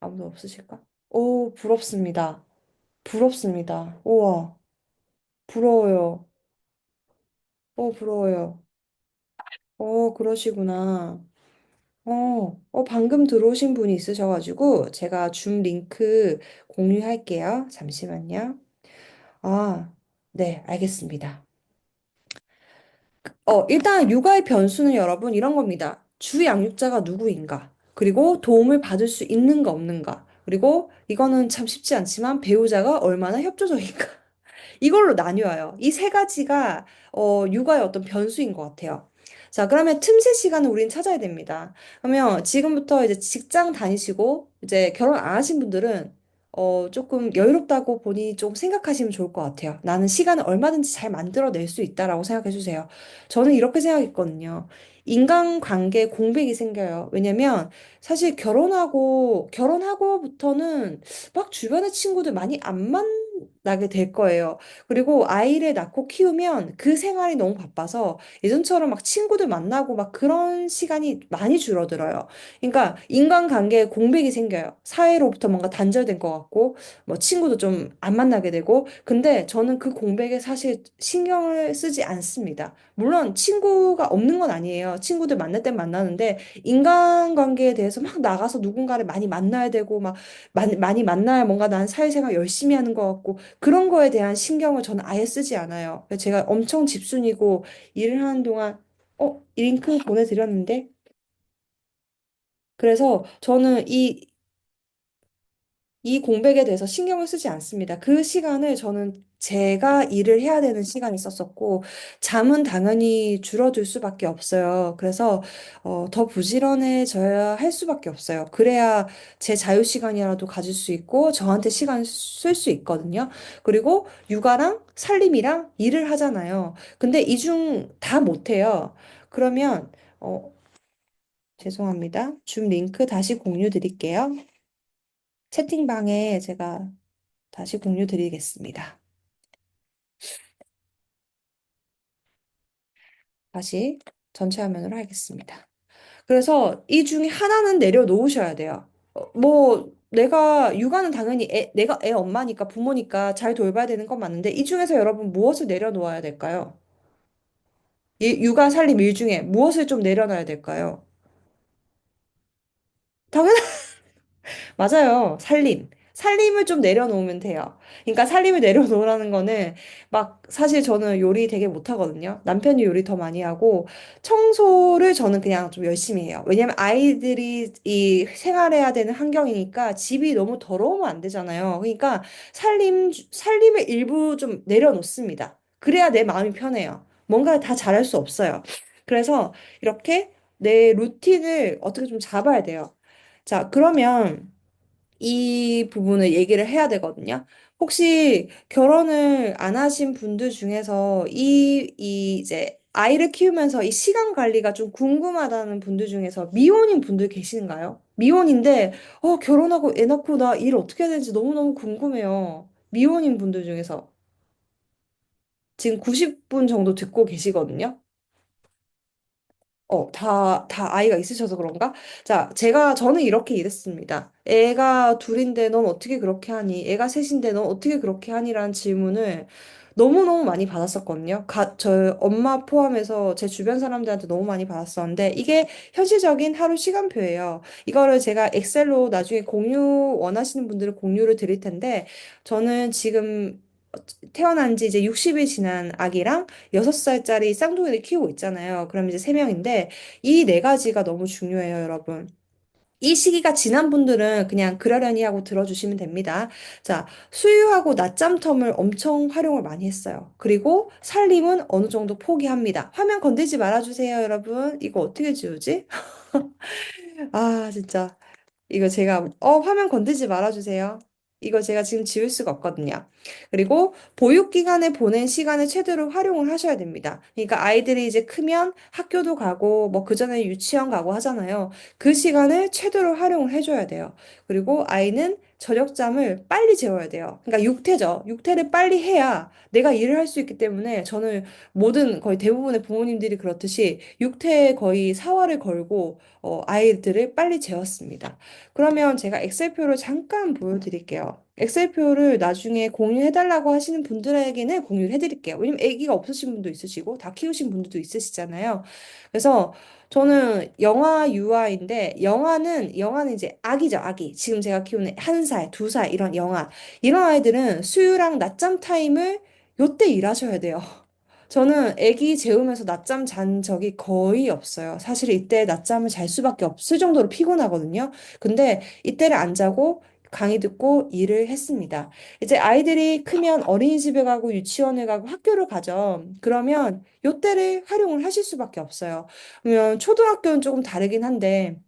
아무도 없으실까? 오, 부럽습니다. 부럽습니다. 우와, 부러워요. 부러워요. 그러시구나. 방금 들어오신 분이 있으셔가지고, 제가 줌 링크 공유할게요. 잠시만요. 아, 네, 알겠습니다. 일단 육아의 변수는 여러분 이런 겁니다. 주 양육자가 누구인가? 그리고 도움을 받을 수 있는가 없는가? 그리고 이거는 참 쉽지 않지만 배우자가 얼마나 협조적인가? 이걸로 나뉘어요. 이 세 가지가 육아의 어떤 변수인 것 같아요. 자, 그러면 틈새 시간을 우린 찾아야 됩니다. 그러면 지금부터 이제 직장 다니시고 이제 결혼 안 하신 분들은 조금 여유롭다고 본인이 좀 생각하시면 좋을 것 같아요. 나는 시간을 얼마든지 잘 만들어낼 수 있다라고 생각해 주세요. 저는 이렇게 생각했거든요. 인간관계 공백이 생겨요. 왜냐면 사실 결혼하고부터는 막 주변의 친구들 많이 안 만나게 될 거예요. 그리고 아이를 낳고 키우면 그 생활이 너무 바빠서 예전처럼 막 친구들 만나고 막 그런 시간이 많이 줄어들어요. 그러니까 인간관계에 공백이 생겨요. 사회로부터 뭔가 단절된 것 같고, 뭐 친구도 좀 안 만나게 되고, 근데 저는 그 공백에 사실 신경을 쓰지 않습니다. 물론 친구가 없는 건 아니에요. 친구들 만날 땐 만나는데, 인간관계에 대해서 막 나가서 누군가를 많이 만나야 되고, 막 많이 만나야 뭔가 난 사회생활 열심히 하는 것 같고, 그런 거에 대한 신경을 저는 아예 쓰지 않아요. 제가 엄청 집순이고 일을 하는 동안 링크 보내드렸는데. 그래서 저는 이 공백에 대해서 신경을 쓰지 않습니다. 그 시간을 저는 제가 일을 해야 되는 시간이 있었었고, 잠은 당연히 줄어들 수밖에 없어요. 그래서, 더 부지런해져야 할 수밖에 없어요. 그래야 제 자유 시간이라도 가질 수 있고, 저한테 시간 쓸 수 있거든요. 그리고 육아랑 살림이랑 일을 하잖아요. 근데 이 중 다 못해요. 그러면, 죄송합니다. 줌 링크 다시 공유 드릴게요. 채팅방에 제가 다시 공유 드리겠습니다. 다시 전체 화면으로 하겠습니다. 그래서 이 중에 하나는 내려놓으셔야 돼요. 뭐 내가 육아는 당연히 내가 애 엄마니까 부모니까 잘 돌봐야 되는 건 맞는데 이 중에서 여러분 무엇을 내려놓아야 될까요? 이 육아 살림 일 중에 무엇을 좀 내려놔야 될까요? 당연 맞아요. 살림. 살림을 좀 내려놓으면 돼요. 그러니까 살림을 내려놓으라는 거는 막 사실 저는 요리 되게 못하거든요. 남편이 요리 더 많이 하고 청소를 저는 그냥 좀 열심히 해요. 왜냐면 아이들이 이 생활해야 되는 환경이니까 집이 너무 더러우면 안 되잖아요. 그러니까 살림의 일부 좀 내려놓습니다. 그래야 내 마음이 편해요. 뭔가 다 잘할 수 없어요. 그래서 이렇게 내 루틴을 어떻게 좀 잡아야 돼요. 자, 그러면 이 부분을 얘기를 해야 되거든요. 혹시 결혼을 안 하신 분들 중에서 이 이제 아이를 키우면서 이 시간 관리가 좀 궁금하다는 분들 중에서 미혼인 분들 계신가요? 미혼인데, 결혼하고 애 낳고 나 일 어떻게 해야 되는지 너무너무 궁금해요. 미혼인 분들 중에서. 지금 90분 정도 듣고 계시거든요. 다 아이가 있으셔서 그런가? 자, 저는 이렇게 일했습니다. 애가 둘인데 넌 어떻게 그렇게 하니? 애가 셋인데 넌 어떻게 그렇게 하니? 라는 질문을 너무너무 많이 받았었거든요. 저 엄마 포함해서 제 주변 사람들한테 너무 많이 받았었는데 이게 현실적인 하루 시간표예요. 이거를 제가 엑셀로 나중에 공유 원하시는 분들은 공유를 드릴 텐데 저는 지금 태어난 지 이제 60일 지난 아기랑 6살짜리 쌍둥이를 키우고 있잖아요. 그럼 이제 3명인데 이 네 가지가 너무 중요해요, 여러분. 이 시기가 지난 분들은 그냥 그러려니 하고 들어주시면 됩니다. 자, 수유하고 낮잠 텀을 엄청 활용을 많이 했어요. 그리고 살림은 어느 정도 포기합니다. 화면 건들지 말아주세요, 여러분. 이거 어떻게 지우지? 아, 진짜. 이거 제가, 화면 건들지 말아주세요. 이거 제가 지금 지울 수가 없거든요. 그리고 보육기관에 보낸 시간을 최대로 활용을 하셔야 됩니다. 그러니까 아이들이 이제 크면 학교도 가고, 뭐 그전에 유치원 가고 하잖아요. 그 시간을 최대로 활용을 해줘야 돼요. 그리고 아이는 저녁잠을 빨리 재워야 돼요. 그러니까 육퇴죠. 육퇴를 빨리 해야 내가 일을 할 수 있기 때문에 저는 거의 대부분의 부모님들이 그렇듯이 육퇴에 거의 사활을 걸고, 아이들을 빨리 재웠습니다. 그러면 제가 엑셀표를 잠깐 보여드릴게요. 엑셀표를 나중에 공유해달라고 하시는 분들에게는 공유를 해드릴게요. 왜냐면 아기가 없으신 분도 있으시고 다 키우신 분들도 있으시잖아요. 그래서 저는 영아 유아인데 영아는 이제 아기죠, 아기. 지금 제가 키우는 1살, 2살 이런 영아. 이런 아이들은 수유랑 낮잠 타임을 요때 일하셔야 돼요. 저는 아기 재우면서 낮잠 잔 적이 거의 없어요. 사실 이때 낮잠을 잘 수밖에 없을 정도로 피곤하거든요. 근데 이때를 안 자고 강의 듣고 일을 했습니다. 이제 아이들이 크면 어린이집에 가고 유치원에 가고 학교를 가죠. 그러면 요때를 활용을 하실 수밖에 없어요. 그러면 초등학교는 조금 다르긴 한데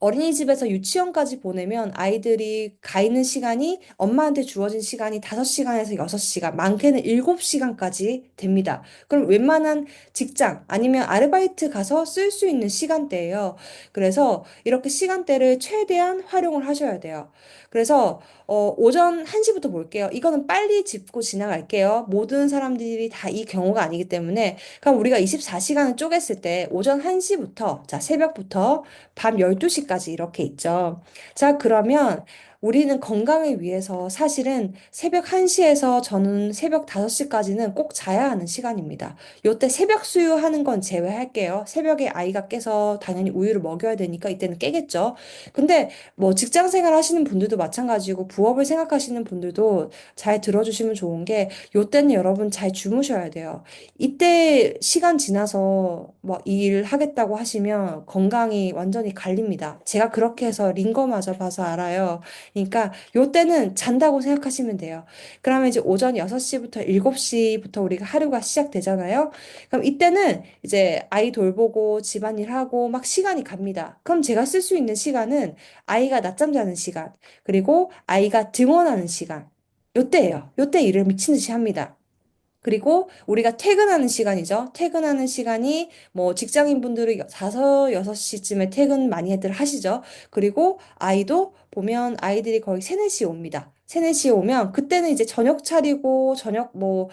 어린이집에서 유치원까지 보내면 아이들이 가 있는 시간이 엄마한테 주어진 시간이 5시간에서 6시간, 많게는 7시간까지 됩니다. 그럼 웬만한 직장 아니면 아르바이트 가서 쓸 수 있는 시간대예요. 그래서 이렇게 시간대를 최대한 활용을 하셔야 돼요. 그래서 오전 1시부터 볼게요. 이거는 빨리 짚고 지나갈게요. 모든 사람들이 다 이 경우가 아니기 때문에 그럼 우리가 24시간을 쪼갰을 때 오전 1시부터 자, 새벽부터 밤 12시까지 이렇게 있죠. 자, 그러면 우리는 건강을 위해서 사실은 새벽 1시에서 저는 새벽 5시까지는 꼭 자야 하는 시간입니다. 요때 새벽 수유하는 건 제외할게요. 새벽에 아이가 깨서 당연히 우유를 먹여야 되니까 이때는 깨겠죠. 근데 뭐 직장 생활 하시는 분들도 마찬가지고 부업을 생각하시는 분들도 잘 들어주시면 좋은 게 요때는 여러분 잘 주무셔야 돼요. 이때 시간 지나서 뭐 일하겠다고 하시면 건강이 완전히 갈립니다. 제가 그렇게 해서 링거마저 봐서 알아요. 그러니까 요때는 잔다고 생각하시면 돼요. 그러면 이제 오전 6시부터 7시부터 우리가 하루가 시작되잖아요. 그럼 이때는 이제 아이 돌보고 집안일하고 막 시간이 갑니다. 그럼 제가 쓸 수 있는 시간은 아이가 낮잠 자는 시간, 그리고 아이가 등원하는 시간. 요때예요. 요때 일을 미친 듯이 합니다. 그리고 우리가 퇴근하는 시간이죠. 퇴근하는 시간이 뭐 직장인분들은 6시쯤에 퇴근 많이들 하시죠. 그리고 아이도 보면 아이들이 거의 3, 4시에 옵니다. 3, 4시에 오면 그때는 이제 저녁 차리고 저녁 뭐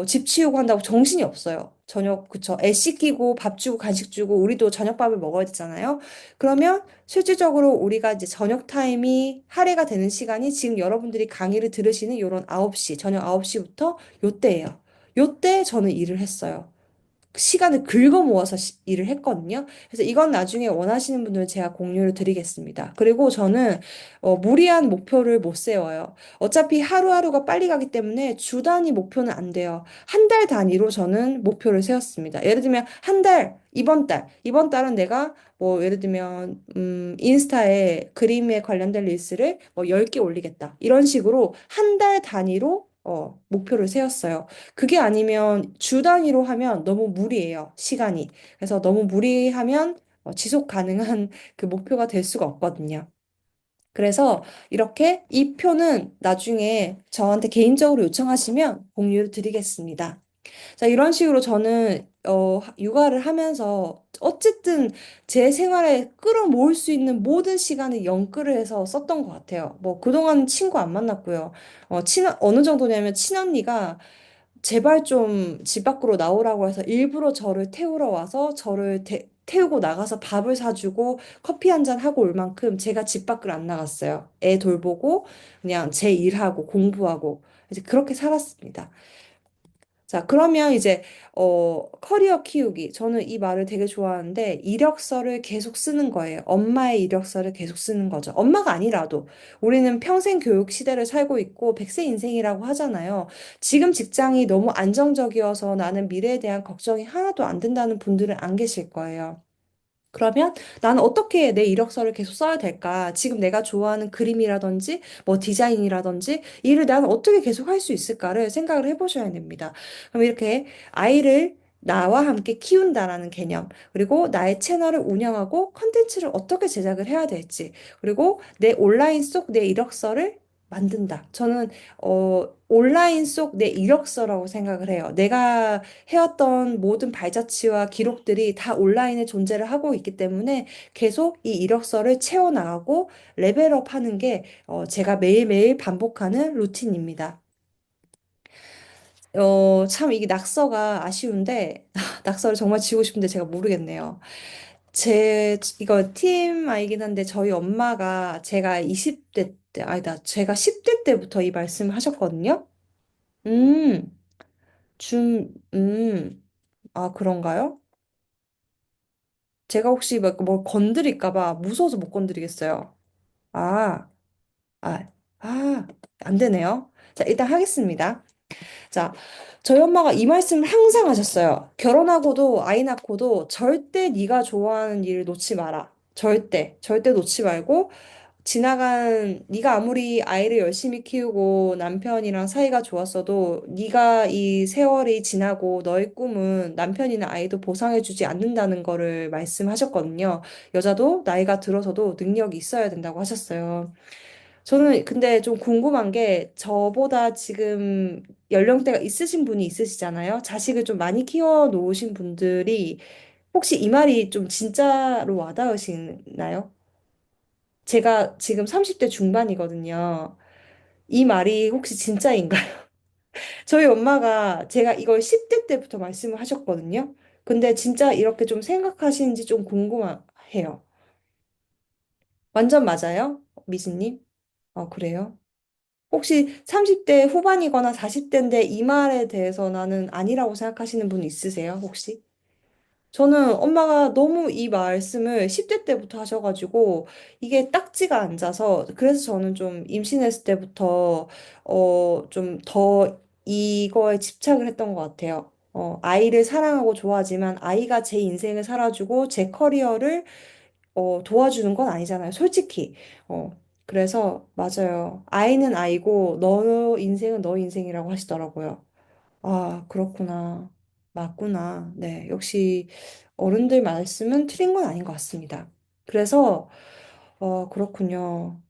집 치우고 한다고 정신이 없어요. 저녁, 그쵸. 애 씻기고 밥 주고 간식 주고 우리도 저녁밥을 먹어야 되잖아요. 그러면 실질적으로 우리가 이제 저녁 타임이 할애가 되는 시간이 지금 여러분들이 강의를 들으시는 요런 9시, 저녁 9시부터 요때예요. 요때 저는 일을 했어요. 시간을 긁어 모아서 일을 했거든요. 그래서 이건 나중에 원하시는 분들은 제가 공유를 드리겠습니다. 그리고 저는 무리한 목표를 못 세워요. 어차피 하루하루가 빨리 가기 때문에 주 단위 목표는 안 돼요. 한 달 단위로 저는 목표를 세웠습니다. 예를 들면 한 달, 이번 달은 내가 뭐 예를 들면 인스타에 그림에 관련된 릴스를 뭐 10개 올리겠다. 이런 식으로 한 달 단위로 목표를 세웠어요. 그게 아니면 주 단위로 하면 너무 무리예요, 시간이. 그래서 너무 무리하면 지속 가능한 그 목표가 될 수가 없거든요. 그래서 이렇게 이 표는 나중에 저한테 개인적으로 요청하시면 공유를 드리겠습니다. 자, 이런 식으로 저는 육아를 하면서 어쨌든 제 생활에 끌어모을 수 있는 모든 시간을 연끌을 해서 썼던 것 같아요. 뭐 그동안 친구 안 만났고요. 어느 정도냐면 친언니가 제발 좀 집 밖으로 나오라고 해서 일부러 저를 태우러 와서 저를 태우고 나가서 밥을 사주고 커피 한 잔 하고 올 만큼 제가 집 밖을 안 나갔어요. 애 돌보고 그냥 제 일하고 공부하고 이제 그렇게 살았습니다. 자, 그러면 이제, 커리어 키우기. 저는 이 말을 되게 좋아하는데, 이력서를 계속 쓰는 거예요. 엄마의 이력서를 계속 쓰는 거죠. 엄마가 아니라도. 우리는 평생 교육 시대를 살고 있고, 100세 인생이라고 하잖아요. 지금 직장이 너무 안정적이어서 나는 미래에 대한 걱정이 하나도 안 든다는 분들은 안 계실 거예요. 그러면 나는 어떻게 내 이력서를 계속 써야 될까? 지금 내가 좋아하는 그림이라든지 뭐 디자인이라든지 일을 나는 어떻게 계속 할 수 있을까를 생각을 해보셔야 됩니다. 그럼 이렇게 아이를 나와 함께 키운다라는 개념, 그리고 나의 채널을 운영하고 컨텐츠를 어떻게 제작을 해야 될지, 그리고 내 온라인 속 내 이력서를 만든다. 저는 온라인 속 내 이력서라고 생각을 해요. 내가 해왔던 모든 발자취와 기록들이 다 온라인에 존재를 하고 있기 때문에 계속 이 이력서를 채워나가고 레벨업 하는 게 제가 매일매일 반복하는 루틴입니다. 참 이게 낙서가 아쉬운데, 낙서를 정말 지우고 싶은데 제가 모르겠네요. 이거 TMI이긴 한데 저희 엄마가 제가 20대 때, 아니다, 제가 10대 때부터 이 말씀을 하셨거든요. 음, 그런가요? 제가 혹시 뭘 건드릴까 봐 무서워서 못 건드리겠어요. 아, 아, 안 되네요. 자, 일단 하겠습니다. 자, 저희 엄마가 이 말씀을 항상 하셨어요. 결혼하고도 아이 낳고도 절대 네가 좋아하는 일을 놓지 마라. 절대 놓지 말고 네가 아무리 아이를 열심히 키우고 남편이랑 사이가 좋았어도 네가 이 세월이 지나고 너의 꿈은 남편이나 아이도 보상해주지 않는다는 거를 말씀하셨거든요. 여자도 나이가 들어서도 능력이 있어야 된다고 하셨어요. 저는 근데 좀 궁금한 게 저보다 지금 연령대가 있으신 분이 있으시잖아요. 자식을 좀 많이 키워 놓으신 분들이 혹시 이 말이 좀 진짜로 와닿으시나요? 제가 지금 30대 중반이거든요. 이 말이 혹시 진짜인가요? 저희 엄마가 제가 이걸 10대 때부터 말씀을 하셨거든요. 근데 진짜 이렇게 좀 생각하시는지 좀 궁금해요. 완전 맞아요? 미진님? 아, 그래요? 혹시 30대 후반이거나 40대인데 이 말에 대해서 나는 아니라고 생각하시는 분 있으세요, 혹시? 저는 엄마가 너무 이 말씀을 10대 때부터 하셔가지고 이게 딱지가 앉아서 그래서 저는 좀 임신했을 때부터 좀 더 이거에 집착을 했던 것 같아요. 아이를 사랑하고 좋아하지만 아이가 제 인생을 살아주고 제 커리어를 도와주는 건 아니잖아요. 솔직히. 어, 그래서 맞아요. 아이는 아이고 너 인생은 너 인생이라고 하시더라고요. 아, 그렇구나. 맞구나. 네. 역시 어른들 말씀은 틀린 건 아닌 것 같습니다. 그래서, 그렇군요.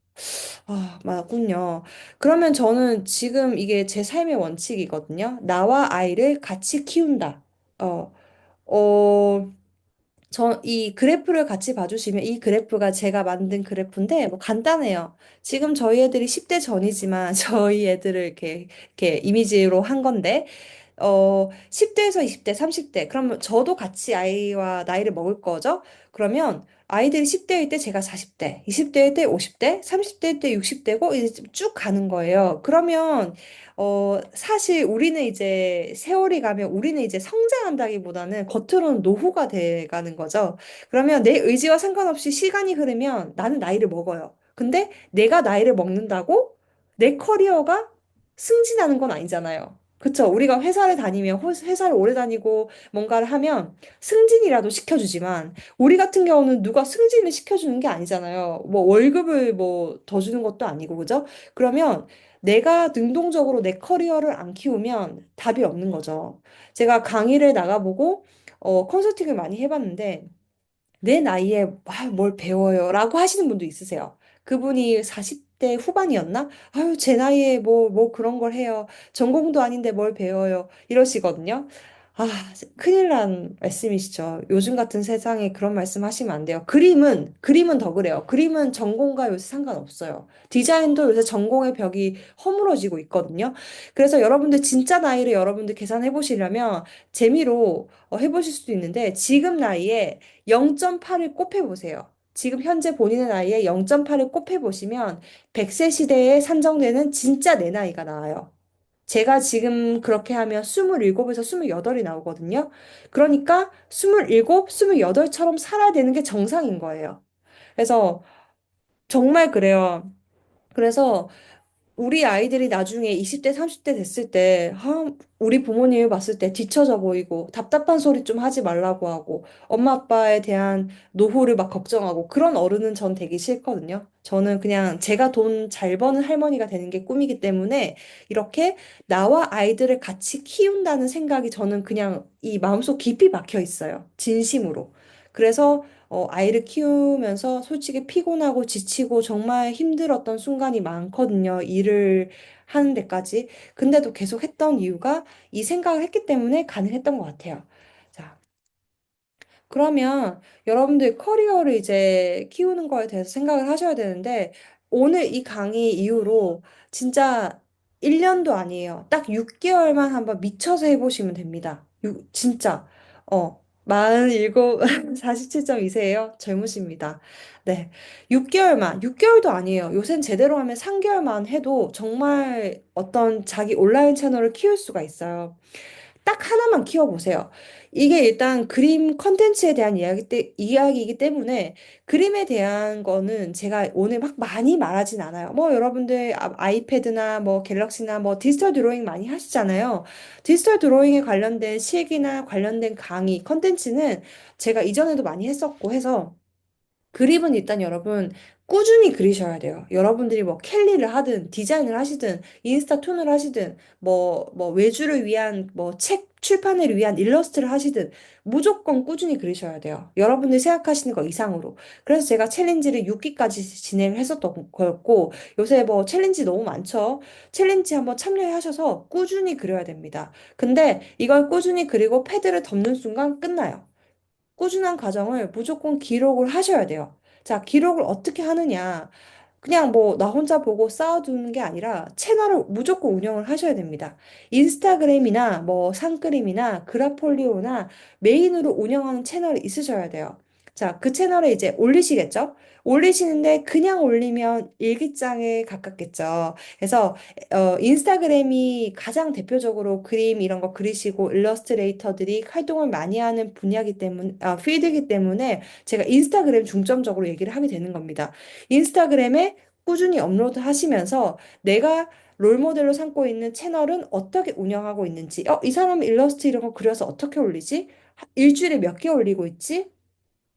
아, 맞군요. 그러면 저는 지금 이게 제 삶의 원칙이거든요. 나와 아이를 같이 키운다. 어, 어, 이 그래프를 같이 봐주시면 이 그래프가 제가 만든 그래프인데 뭐 간단해요. 지금 저희 애들이 10대 전이지만 저희 애들을 이렇게 이미지로 한 건데 10대에서 20대, 30대. 그러면 저도 같이 아이와 나이를 먹을 거죠? 그러면 아이들이 10대일 때 제가 40대, 20대일 때 50대, 30대일 때 60대고 이제 쭉 가는 거예요. 그러면 사실 우리는 이제 세월이 가면 우리는 이제 성장한다기보다는 겉으로는 노후가 돼 가는 거죠. 그러면 내 의지와 상관없이 시간이 흐르면 나는 나이를 먹어요. 근데 내가 나이를 먹는다고 내 커리어가 승진하는 건 아니잖아요. 그쵸? 우리가 회사를 다니면 회사를 오래 다니고 뭔가를 하면 승진이라도 시켜주지만 우리 같은 경우는 누가 승진을 시켜주는 게 아니잖아요. 뭐 월급을 뭐 더 주는 것도 아니고 그죠? 그러면 내가 능동적으로 내 커리어를 안 키우면 답이 없는 거죠. 제가 강의를 나가보고 컨설팅을 많이 해봤는데 내 나이에 뭘 배워요? 라고 하시는 분도 있으세요. 그분이 40대 후반이었나? 아유, 제 나이에 뭐 그런 걸 해요. 전공도 아닌데 뭘 배워요? 이러시거든요. 아, 큰일 난 말씀이시죠. 요즘 같은 세상에 그런 말씀 하시면 안 돼요. 그림은 더 그래요. 그림은 전공과 요새 상관없어요. 디자인도 요새 전공의 벽이 허물어지고 있거든요. 그래서 여러분들 진짜 나이를 여러분들 계산해 보시려면 재미로 해보실 수도 있는데 지금 나이에 0.8을 곱해보세요. 지금 현재 본인의 나이에 0.8을 곱해보시면 100세 시대에 산정되는 진짜 내 나이가 나와요. 제가 지금 그렇게 하면 27에서 28이 나오거든요. 그러니까 27, 28처럼 살아야 되는 게 정상인 거예요. 그래서 정말 그래요. 그래서 우리 아이들이 나중에 20대, 30대 됐을 때, 우리 부모님을 봤을 때 뒤처져 보이고, 답답한 소리 좀 하지 말라고 하고, 엄마 아빠에 대한 노후를 막 걱정하고, 그런 어른은 전 되기 싫거든요. 저는 그냥 제가 돈 잘 버는 할머니가 되는 게 꿈이기 때문에, 이렇게 나와 아이들을 같이 키운다는 생각이 저는 그냥 이 마음속 깊이 박혀 있어요. 진심으로. 그래서 아이를 키우면서 솔직히 피곤하고 지치고 정말 힘들었던 순간이 많거든요. 일을 하는 데까지. 근데도 계속 했던 이유가 이 생각을 했기 때문에 가능했던 것 같아요. 자, 그러면 여러분들 커리어를 이제 키우는 거에 대해서 생각을 하셔야 되는데, 오늘 이 강의 이후로 진짜 1년도 아니에요. 딱 6개월만 한번 미쳐서 해보시면 됩니다. 진짜. 47, 47.2세예요. 젊으십니다. 네. 6개월만, 6개월도 아니에요. 요샌 제대로 하면 3개월만 해도 정말 어떤 자기 온라인 채널을 키울 수가 있어요. 딱 하나만 키워보세요. 이게 일단 그림 컨텐츠에 대한 이야기이기 때문에 그림에 대한 거는 제가 오늘 막 많이 말하진 않아요. 뭐 여러분들 아이패드나 뭐 갤럭시나 뭐 디지털 드로잉 많이 하시잖아요. 디지털 드로잉에 관련된 실기나 관련된 강의 컨텐츠는 제가 이전에도 많이 했었고 해서 그림은 일단 여러분 꾸준히 그리셔야 돼요. 여러분들이 뭐 캘리를 하든 디자인을 하시든 인스타 툰을 하시든 뭐 외주를 위한 뭐 책 출판을 위한 일러스트를 하시든 무조건 꾸준히 그리셔야 돼요. 여러분들이 생각하시는 거 이상으로. 그래서 제가 챌린지를 6기까지 진행을 했었던 거였고 요새 뭐 챌린지 너무 많죠. 챌린지 한번 참여하셔서 꾸준히 그려야 됩니다. 근데 이걸 꾸준히 그리고 패드를 덮는 순간 끝나요. 꾸준한 과정을 무조건 기록을 하셔야 돼요. 자, 기록을 어떻게 하느냐. 그냥 뭐 나 혼자 보고 쌓아두는 게 아니라 채널을 무조건 운영을 하셔야 됩니다. 인스타그램이나 뭐 상그림이나 그라폴리오나 메인으로 운영하는 채널이 있으셔야 돼요. 자, 그 채널에 이제 올리시겠죠? 올리시는데 그냥 올리면 일기장에 가깝겠죠. 그래서 인스타그램이 가장 대표적으로 그림 이런 거 그리시고 일러스트레이터들이 활동을 많이 하는 분야이기 때문에 필드이기 때문에 제가 인스타그램 중점적으로 얘기를 하게 되는 겁니다. 인스타그램에 꾸준히 업로드 하시면서 내가 롤모델로 삼고 있는 채널은 어떻게 운영하고 있는지, 이 사람 일러스트 이런 거 그려서 어떻게 올리지? 일주일에 몇 개 올리고 있지?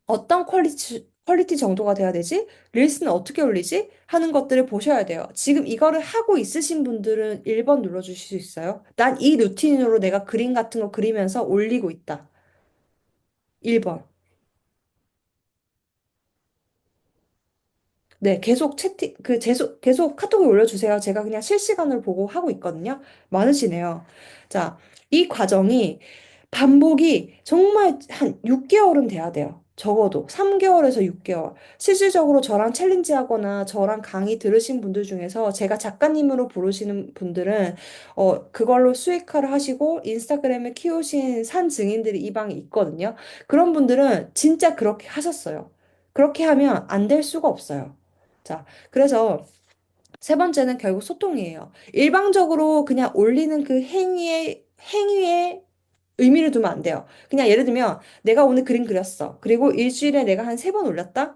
어떤 퀄리티 정도가 돼야 되지? 릴스는 어떻게 올리지? 하는 것들을 보셔야 돼요. 지금 이거를 하고 있으신 분들은 1번 눌러주실 수 있어요. 난 이 루틴으로 내가 그림 같은 거 그리면서 올리고 있다. 1번. 네, 계속 계속 카톡에 올려주세요. 제가 그냥 실시간으로 보고 하고 있거든요. 많으시네요. 자, 이 과정이 반복이 정말 한 6개월은 돼야 돼요. 적어도 3개월에서 6개월. 실질적으로 저랑 챌린지 하거나 저랑 강의 들으신 분들 중에서 제가 작가님으로 부르시는 분들은 그걸로 수익화를 하시고 인스타그램을 키우신 산 증인들이 이 방에 있거든요. 그런 분들은 진짜 그렇게 하셨어요. 그렇게 하면 안 될 수가 없어요. 자, 그래서 세 번째는 결국 소통이에요. 일방적으로 그냥 올리는 그 행위에 의미를 두면 안 돼요. 그냥 예를 들면 내가 오늘 그림 그렸어. 그리고 일주일에 내가 한 3번 올렸다?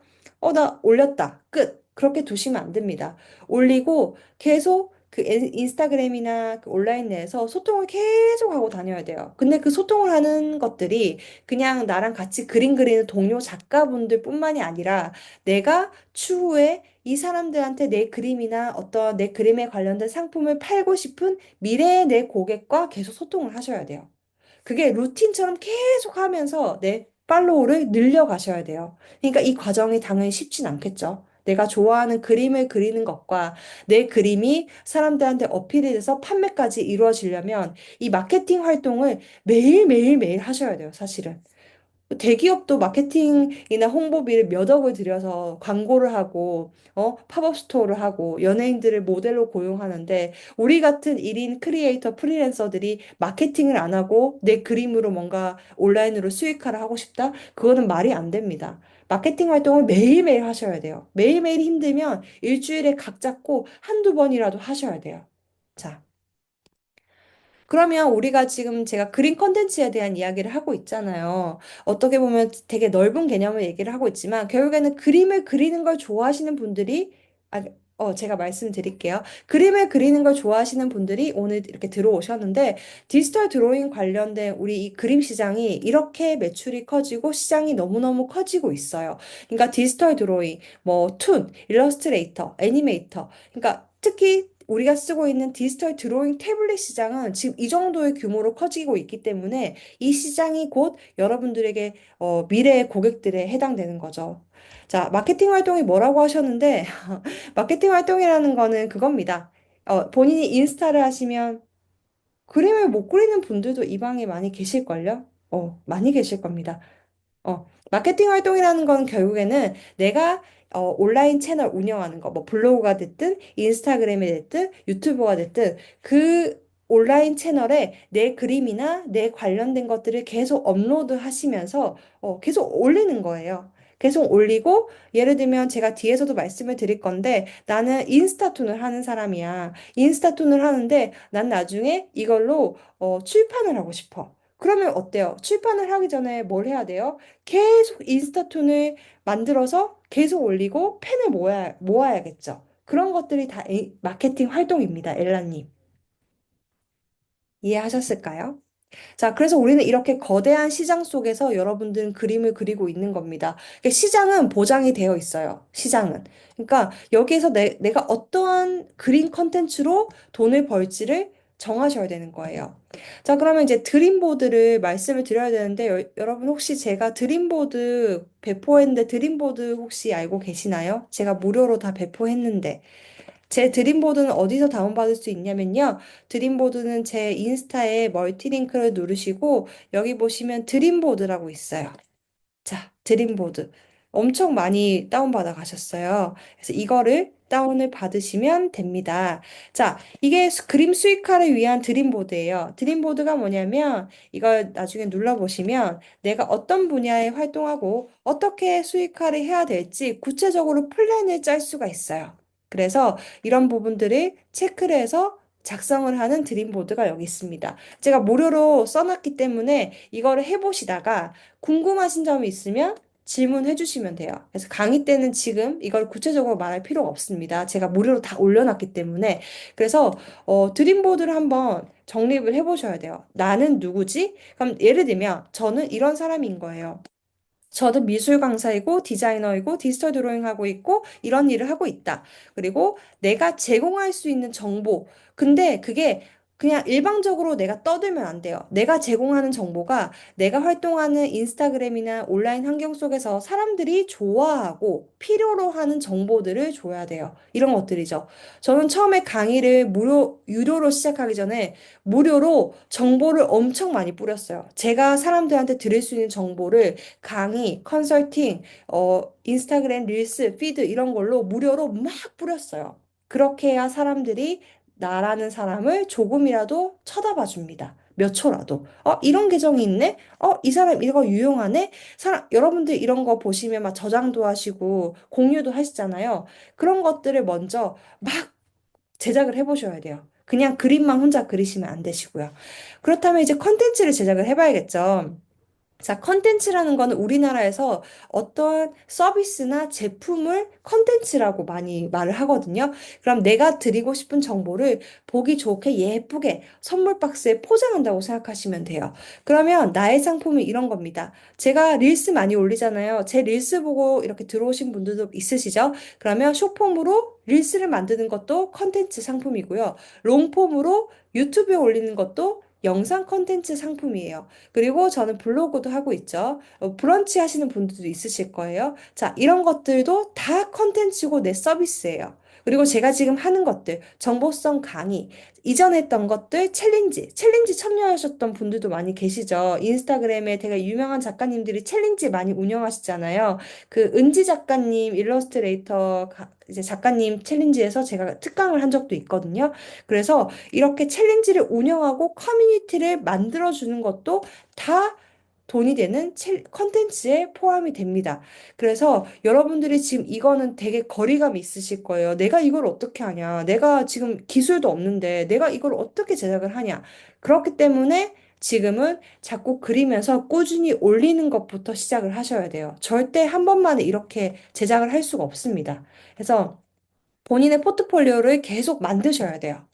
나 올렸다. 끝. 그렇게 두시면 안 됩니다. 올리고 계속 그 인스타그램이나 그 온라인 내에서 소통을 계속 하고 다녀야 돼요. 근데 그 소통을 하는 것들이 그냥 나랑 같이 그림 그리는 동료 작가분들 뿐만이 아니라 내가 추후에 이 사람들한테 내 그림이나 어떤 내 그림에 관련된 상품을 팔고 싶은 미래의 내 고객과 계속 소통을 하셔야 돼요. 그게 루틴처럼 계속 하면서 내 팔로우를 늘려가셔야 돼요. 그러니까 이 과정이 당연히 쉽진 않겠죠. 내가 좋아하는 그림을 그리는 것과 내 그림이 사람들한테 어필이 돼서 판매까지 이루어지려면 이 마케팅 활동을 매일매일 하셔야 돼요, 사실은. 대기업도 마케팅이나 홍보비를 몇 억을 들여서 광고를 하고, 팝업 스토어를 하고, 연예인들을 모델로 고용하는데, 우리 같은 1인 크리에이터 프리랜서들이 마케팅을 안 하고 내 그림으로 뭔가 온라인으로 수익화를 하고 싶다? 그거는 말이 안 됩니다. 마케팅 활동을 매일매일 하셔야 돼요. 매일매일 힘들면 일주일에 각 잡고 한두 번이라도 하셔야 돼요. 자. 그러면 우리가 지금 제가 그린 컨텐츠에 대한 이야기를 하고 있잖아요. 어떻게 보면 되게 넓은 개념을 얘기를 하고 있지만 결국에는 그림을 그리는 걸 좋아하시는 분들이 제가 말씀드릴게요. 그림을 그리는 걸 좋아하시는 분들이 오늘 이렇게 들어오셨는데 디지털 드로잉 관련된 우리 이 그림 시장이 이렇게 매출이 커지고 시장이 너무너무 커지고 있어요. 그러니까 디지털 드로잉, 뭐 툰, 일러스트레이터, 애니메이터. 그러니까 특히 우리가 쓰고 있는 디지털 드로잉 태블릿 시장은 지금 이 정도의 규모로 커지고 있기 때문에 이 시장이 곧 여러분들에게 미래의 고객들에 해당되는 거죠. 자, 마케팅 활동이 뭐라고 하셨는데, 마케팅 활동이라는 거는 그겁니다. 본인이 인스타를 하시면 그림을 못 그리는 분들도 이 방에 많이 계실걸요? 많이 계실 겁니다. 마케팅 활동이라는 건 결국에는 내가 온라인 채널 운영하는 거, 뭐 블로그가 됐든, 인스타그램이 됐든, 유튜브가 됐든, 그 온라인 채널에 내 그림이나 내 관련된 것들을 계속 업로드 하시면서 계속 올리는 거예요. 계속 올리고, 예를 들면 제가 뒤에서도 말씀을 드릴 건데, 나는 인스타툰을 하는 사람이야. 인스타툰을 하는데, 난 나중에 이걸로 출판을 하고 싶어. 그러면 어때요? 출판을 하기 전에 뭘 해야 돼요? 계속 인스타톤을 만들어서 계속 올리고 팬을 모아야겠죠. 그런 것들이 다 마케팅 활동입니다, 엘라님. 이해하셨을까요? 자, 그래서 우리는 이렇게 거대한 시장 속에서 여러분들은 그림을 그리고 있는 겁니다. 그러니까 시장은 보장이 되어 있어요. 시장은. 그러니까 여기에서 내가 어떠한 그림 컨텐츠로 돈을 벌지를 정하셔야 되는 거예요. 자, 그러면 이제 드림보드를 말씀을 드려야 되는데, 여러분 혹시 제가 드림보드 배포했는데 드림보드 혹시 알고 계시나요? 제가 무료로 다 배포했는데. 제 드림보드는 어디서 다운받을 수 있냐면요. 드림보드는 제 인스타에 멀티링크를 누르시고 여기 보시면 드림보드라고 있어요. 자, 드림보드. 엄청 많이 다운받아 가셨어요. 그래서 이거를 다운을 받으시면 됩니다. 자, 이게 그림 수익화를 위한 드림보드예요. 드림보드가 뭐냐면 이걸 나중에 눌러보시면 내가 어떤 분야에 활동하고 어떻게 수익화를 해야 될지 구체적으로 플랜을 짤 수가 있어요. 그래서 이런 부분들을 체크를 해서 작성을 하는 드림보드가 여기 있습니다. 제가 무료로 써놨기 때문에 이거를 해보시다가 궁금하신 점이 있으면 질문해 주시면 돼요. 그래서 강의 때는 지금 이걸 구체적으로 말할 필요가 없습니다. 제가 무료로 다 올려놨기 때문에. 그래서 드림보드를 한번 정립을 해보셔야 돼요. 나는 누구지? 그럼 예를 들면 저는 이런 사람인 거예요. 저도 미술 강사이고 디자이너이고 디지털 드로잉 하고 있고 이런 일을 하고 있다. 그리고 내가 제공할 수 있는 정보. 근데 그게 그냥 일방적으로 내가 떠들면 안 돼요. 내가 제공하는 정보가 내가 활동하는 인스타그램이나 온라인 환경 속에서 사람들이 좋아하고 필요로 하는 정보들을 줘야 돼요. 이런 것들이죠. 저는 처음에 강의를 유료로 시작하기 전에 무료로 정보를 엄청 많이 뿌렸어요. 제가 사람들한테 드릴 수 있는 정보를 강의, 컨설팅, 인스타그램 릴스, 피드 이런 걸로 무료로 막 뿌렸어요. 그렇게 해야 사람들이 나라는 사람을 조금이라도 쳐다봐 줍니다. 몇 초라도. 이런 계정이 있네? 이 사람 이거 유용하네? 여러분들 이런 거 보시면 막 저장도 하시고 공유도 하시잖아요. 그런 것들을 먼저 막 제작을 해보셔야 돼요. 그냥 그림만 혼자 그리시면 안 되시고요. 그렇다면 이제 컨텐츠를 제작을 해봐야겠죠. 자, 컨텐츠라는 거는 우리나라에서 어떠한 서비스나 제품을 컨텐츠라고 많이 말을 하거든요. 그럼 내가 드리고 싶은 정보를 보기 좋게 예쁘게 선물 박스에 포장한다고 생각하시면 돼요. 그러면 나의 상품이 이런 겁니다. 제가 릴스 많이 올리잖아요. 제 릴스 보고 이렇게 들어오신 분들도 있으시죠? 그러면 숏폼으로 릴스를 만드는 것도 컨텐츠 상품이고요. 롱폼으로 유튜브에 올리는 것도 영상 컨텐츠 상품이에요. 그리고 저는 블로그도 하고 있죠. 브런치 하시는 분들도 있으실 거예요. 자, 이런 것들도 다 컨텐츠고 내 서비스예요. 그리고 제가 지금 하는 것들, 정보성 강의, 이전 했던 것들, 챌린지 참여하셨던 분들도 많이 계시죠. 인스타그램에 되게 유명한 작가님들이 챌린지 많이 운영하시잖아요. 그 은지 작가님, 일러스트레이터, 이제 작가님 챌린지에서 제가 특강을 한 적도 있거든요. 그래서 이렇게 챌린지를 운영하고 커뮤니티를 만들어주는 것도 다 돈이 되는 컨텐츠에 포함이 됩니다. 그래서 여러분들이 지금 이거는 되게 거리감이 있으실 거예요. 내가 이걸 어떻게 하냐? 내가 지금 기술도 없는데 내가 이걸 어떻게 제작을 하냐? 그렇기 때문에 지금은 자꾸 그리면서 꾸준히 올리는 것부터 시작을 하셔야 돼요. 절대 한 번만에 이렇게 제작을 할 수가 없습니다. 그래서 본인의 포트폴리오를 계속 만드셔야 돼요.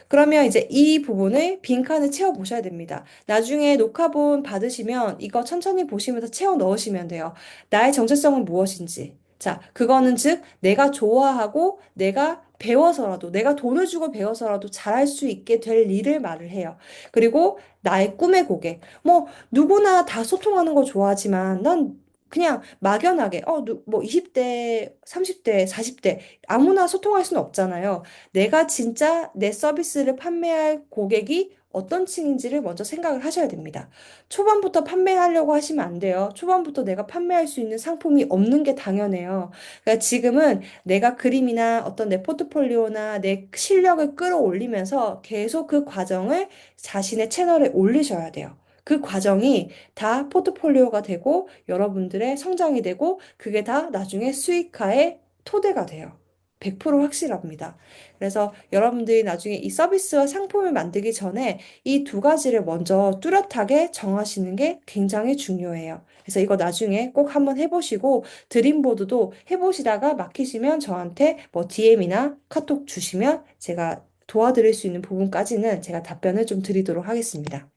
그러면 이제 이 부분을 빈칸을 채워 보셔야 됩니다. 나중에 녹화본 받으시면 이거 천천히 보시면서 채워 넣으시면 돼요. 나의 정체성은 무엇인지. 자, 그거는 즉 내가 좋아하고 내가 배워서라도 내가 돈을 주고 배워서라도 잘할 수 있게 될 일을 말을 해요. 그리고 나의 꿈의 고객. 뭐 누구나 다 소통하는 거 좋아하지만 난 그냥 막연하게 뭐 20대, 30대, 40대 아무나 소통할 수는 없잖아요. 내가 진짜 내 서비스를 판매할 고객이 어떤 층인지를 먼저 생각을 하셔야 됩니다. 초반부터 판매하려고 하시면 안 돼요. 초반부터 내가 판매할 수 있는 상품이 없는 게 당연해요. 그러니까 지금은 내가 그림이나 어떤 내 포트폴리오나 내 실력을 끌어올리면서 계속 그 과정을 자신의 채널에 올리셔야 돼요. 그 과정이 다 포트폴리오가 되고 여러분들의 성장이 되고 그게 다 나중에 수익화의 토대가 돼요. 100% 확실합니다. 그래서 여러분들이 나중에 이 서비스와 상품을 만들기 전에 이 두 가지를 먼저 뚜렷하게 정하시는 게 굉장히 중요해요. 그래서 이거 나중에 꼭 한번 해보시고 드림보드도 해보시다가 막히시면 저한테 뭐 DM이나 카톡 주시면 제가 도와드릴 수 있는 부분까지는 제가 답변을 좀 드리도록 하겠습니다.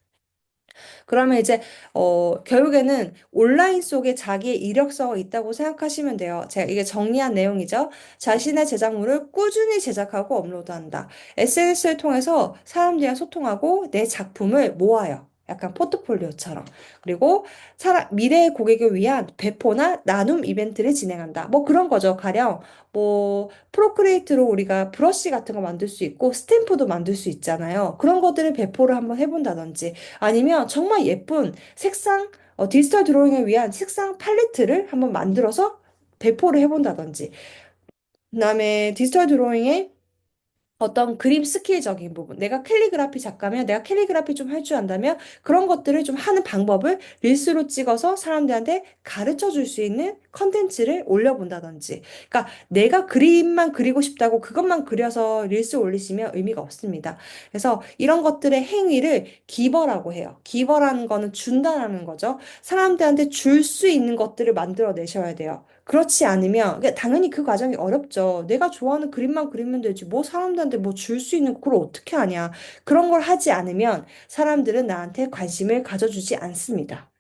그러면 이제 결국에는 온라인 속에 자기의 이력서가 있다고 생각하시면 돼요. 제가 이게 정리한 내용이죠. 자신의 제작물을 꾸준히 제작하고 업로드한다. SNS를 통해서 사람들이랑 소통하고 내 작품을 모아요. 약간 포트폴리오처럼. 그리고 미래의 고객을 위한 배포나 나눔 이벤트를 진행한다. 뭐 그런 거죠. 가령 뭐 프로크리에이트로 우리가 브러쉬 같은 거 만들 수 있고 스탬프도 만들 수 있잖아요. 그런 것들을 배포를 한번 해본다든지 아니면 정말 예쁜 색상 디지털 드로잉을 위한 색상 팔레트를 한번 만들어서 배포를 해본다든지, 그다음에 디지털 드로잉에 어떤 그림 스킬적인 부분. 내가 캘리그라피 작가면 내가 캘리그라피 좀 할 줄 안다면 그런 것들을 좀 하는 방법을 릴스로 찍어서 사람들한테 가르쳐 줄 수 있는 컨텐츠를 올려본다든지. 그러니까 내가 그림만 그리고 싶다고 그것만 그려서 릴스 올리시면 의미가 없습니다. 그래서 이런 것들의 행위를 기버라고 해요. 기버라는 거는 준다라는 거죠. 사람들한테 줄 수 있는 것들을 만들어 내셔야 돼요. 그렇지 않으면 그러니까 당연히 그 과정이 어렵죠. 내가 좋아하는 그림만 그리면 되지. 뭐 사람들한테 뭐 줄 수 있는 그걸 어떻게 하냐. 그런 걸 하지 않으면 사람들은 나한테 관심을 가져주지 않습니다.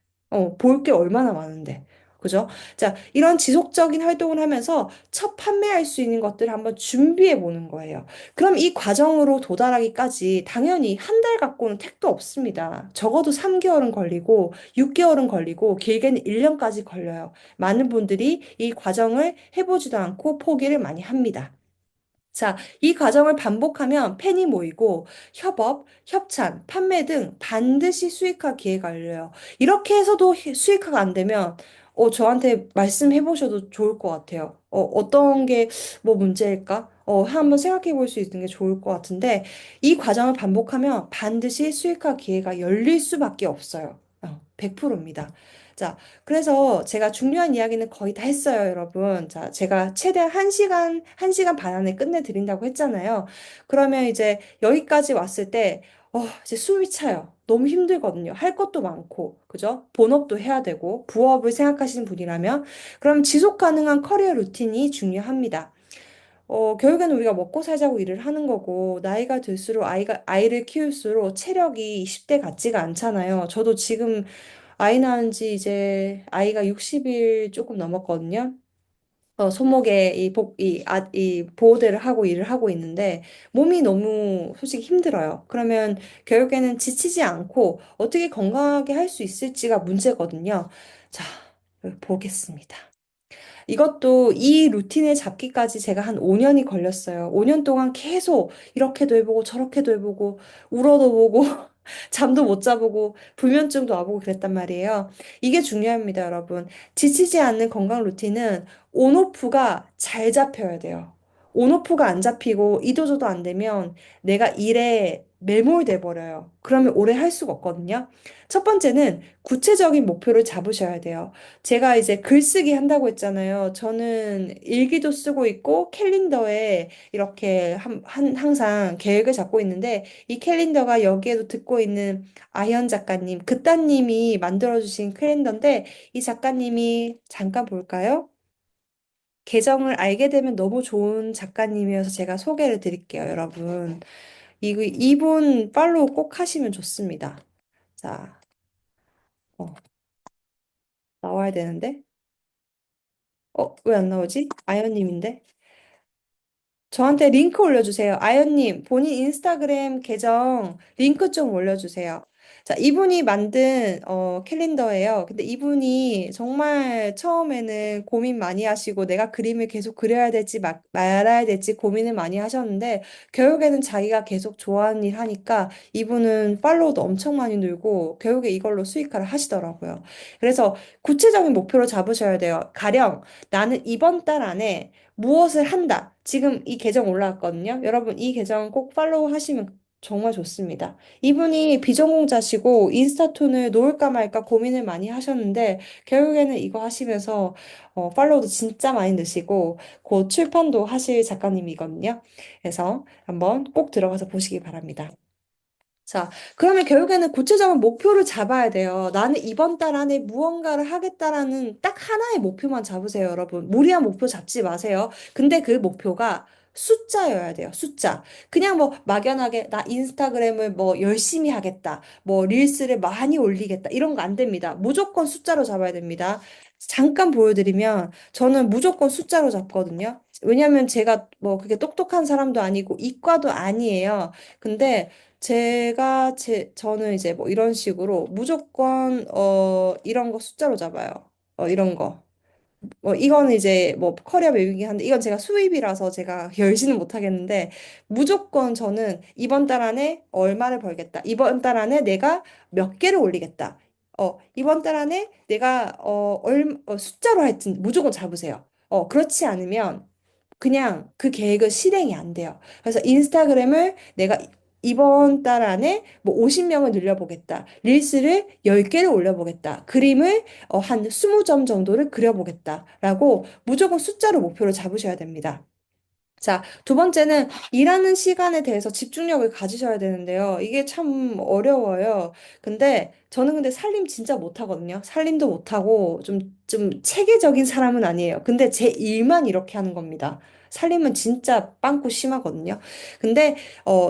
볼 게 얼마나 많은데. 그죠? 자, 이런 지속적인 활동을 하면서 첫 판매할 수 있는 것들을 한번 준비해 보는 거예요. 그럼 이 과정으로 도달하기까지 당연히 한 달 갖고는 택도 없습니다. 적어도 3개월은 걸리고 6개월은 걸리고 길게는 1년까지 걸려요. 많은 분들이 이 과정을 해보지도 않고 포기를 많이 합니다. 자, 이 과정을 반복하면 팬이 모이고 협업, 협찬, 판매 등 반드시 수익화 기회가 열려요. 이렇게 해서도 수익화가 안 되면 저한테 말씀해 보셔도 좋을 것 같아요. 어떤 게 뭐 문제일까? 한번 생각해 볼 수 있는 게 좋을 것 같은데 이 과정을 반복하면 반드시 수익화 기회가 열릴 수밖에 없어요. 100%입니다. 자, 그래서 제가 중요한 이야기는 거의 다 했어요, 여러분. 자, 제가 최대한 1시간 반 안에 끝내드린다고 했잖아요. 그러면 이제 여기까지 왔을 때, 이제 숨이 차요. 너무 힘들거든요. 할 것도 많고, 그죠? 본업도 해야 되고, 부업을 생각하시는 분이라면, 그럼 지속 가능한 커리어 루틴이 중요합니다. 결국에는 우리가 먹고 살자고 일을 하는 거고, 나이가 들수록 아이를 키울수록 체력이 20대 같지가 않잖아요. 저도 지금 아이 낳은 지 이제 아이가 60일 조금 넘었거든요. 손목에 이 보호대를 하고 일을 하고 있는데 몸이 너무 솔직히 힘들어요. 그러면 결국에는 지치지 않고 어떻게 건강하게 할 수 있을지가 문제거든요. 자, 보겠습니다. 이것도 이 루틴을 잡기까지 제가 한 5년이 걸렸어요. 5년 동안 계속 이렇게도 해보고 저렇게도 해보고 울어도 보고 잠도 못 자보고 불면증도 와보고 그랬단 말이에요. 이게 중요합니다, 여러분. 지치지 않는 건강 루틴은 온오프가 잘 잡혀야 돼요. 온오프가 안 잡히고 이도저도 안 되면 내가 일에 매몰돼 버려요. 그러면 오래 할 수가 없거든요. 첫 번째는 구체적인 목표를 잡으셔야 돼요. 제가 이제 글쓰기 한다고 했잖아요. 저는 일기도 쓰고 있고 캘린더에 이렇게 항상 계획을 잡고 있는데 이 캘린더가 여기에도 듣고 있는 아현 작가님, 그따님이 만들어주신 캘린더인데 이 작가님이 잠깐 볼까요? 계정을 알게 되면 너무 좋은 작가님이어서 제가 소개를 드릴게요, 여러분. 이분 팔로우 꼭 하시면 좋습니다. 자, 어, 나와야 되는데. 왜 안 나오지? 아현님인데. 저한테 링크 올려주세요. 아연님, 본인 인스타그램 계정 링크 좀 올려주세요. 자, 이분이 만든 캘린더예요. 근데 이분이 정말 처음에는 고민 많이 하시고 내가 그림을 계속 그려야 될지 말아야 될지 고민을 많이 하셨는데 결국에는 자기가 계속 좋아하는 일 하니까 이분은 팔로우도 엄청 많이 늘고 결국에 이걸로 수익화를 하시더라고요. 그래서 구체적인 목표를 잡으셔야 돼요. 가령 나는 이번 달 안에 무엇을 한다. 지금 이 계정 올라왔거든요. 여러분, 이 계정 꼭 팔로우 하시면 정말 좋습니다. 이분이 비전공자시고 인스타톤을 놓을까 말까 고민을 많이 하셨는데 결국에는 이거 하시면서 팔로우도 진짜 많이 넣으시고 곧 출판도 하실 작가님이거든요. 그래서 한번 꼭 들어가서 보시기 바랍니다. 자, 그러면 결국에는 구체적인 목표를 잡아야 돼요. 나는 이번 달 안에 무언가를 하겠다라는 딱 하나의 목표만 잡으세요, 여러분. 무리한 목표 잡지 마세요. 근데 그 목표가 숫자여야 돼요, 숫자. 그냥 뭐 막연하게 나 인스타그램을 뭐 열심히 하겠다, 뭐 릴스를 많이 올리겠다, 이런 거 안 됩니다. 무조건 숫자로 잡아야 됩니다. 잠깐 보여드리면 저는 무조건 숫자로 잡거든요. 왜냐면 제가 뭐 그게 똑똑한 사람도 아니고 이과도 아니에요. 근데 저는 이제 뭐 이런 식으로 무조건, 이런 거 숫자로 잡아요. 이런 거. 이거는 이제 뭐 커리어 맵이긴 한데, 이건 제가 수입이라서 제가 열지는 못하겠는데, 무조건 저는 이번 달 안에 얼마를 벌겠다. 이번 달 안에 내가 몇 개를 올리겠다. 이번 달 안에 내가 숫자로 하여튼 무조건 잡으세요. 그렇지 않으면 그냥 그 계획은 실행이 안 돼요. 그래서 인스타그램을 내가 이번 달 안에 뭐 50명을 늘려보겠다. 릴스를 10개를 올려보겠다. 그림을 한 20점 정도를 그려보겠다. 라고 무조건 숫자로 목표를 잡으셔야 됩니다. 자, 두 번째는 일하는 시간에 대해서 집중력을 가지셔야 되는데요. 이게 참 어려워요. 저는 살림 진짜 못하거든요. 살림도 못하고 좀 체계적인 사람은 아니에요. 근데 제 일만 이렇게 하는 겁니다. 살림은 진짜 빵꾸 심하거든요.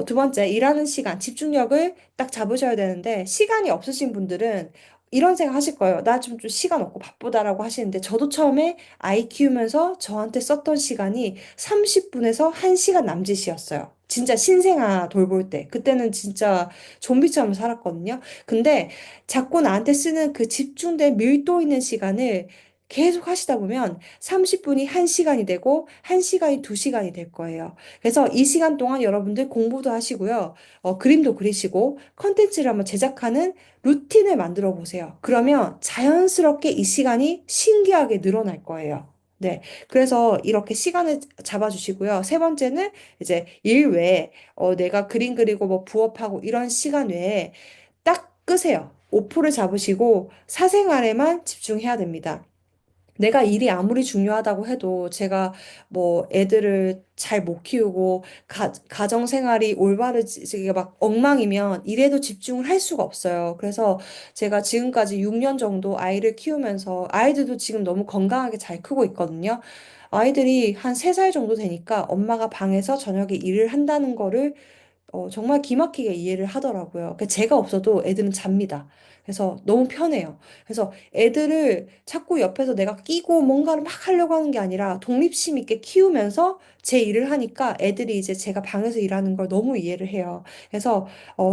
두 번째, 일하는 시간, 집중력을 딱 잡으셔야 되는데, 시간이 없으신 분들은 이런 생각 하실 거예요. 나 좀 시간 없고 바쁘다라고 하시는데, 저도 처음에 아이 키우면서 저한테 썼던 시간이 30분에서 1시간 남짓이었어요. 진짜 신생아 돌볼 때. 그때는 진짜 좀비처럼 살았거든요. 근데 자꾸 나한테 쓰는 그 집중된 밀도 있는 시간을 계속 하시다 보면 30분이 1시간이 되고 1시간이 2시간이 될 거예요. 그래서 이 시간 동안 여러분들 공부도 하시고요. 그림도 그리시고 컨텐츠를 한번 제작하는 루틴을 만들어 보세요. 그러면 자연스럽게 이 시간이 신기하게 늘어날 거예요. 네. 그래서 이렇게 시간을 잡아주시고요. 세 번째는 이제 일 외에, 내가 그림 그리고 뭐 부업하고 이런 시간 외에 딱 끄세요. 오프를 잡으시고 사생활에만 집중해야 됩니다. 내가 일이 아무리 중요하다고 해도 제가 뭐 애들을 잘 못 키우고 가정 생활이 올바르지가 막 엉망이면 일에도 집중을 할 수가 없어요. 그래서 제가 지금까지 6년 정도 아이를 키우면서 아이들도 지금 너무 건강하게 잘 크고 있거든요. 아이들이 한 3살 정도 되니까 엄마가 방에서 저녁에 일을 한다는 거를 정말 기막히게 이해를 하더라고요. 제가 없어도 애들은 잡니다. 그래서 너무 편해요. 그래서 애들을 자꾸 옆에서 내가 끼고 뭔가를 막 하려고 하는 게 아니라 독립심 있게 키우면서 제 일을 하니까 애들이 이제 제가 방에서 일하는 걸 너무 이해를 해요. 그래서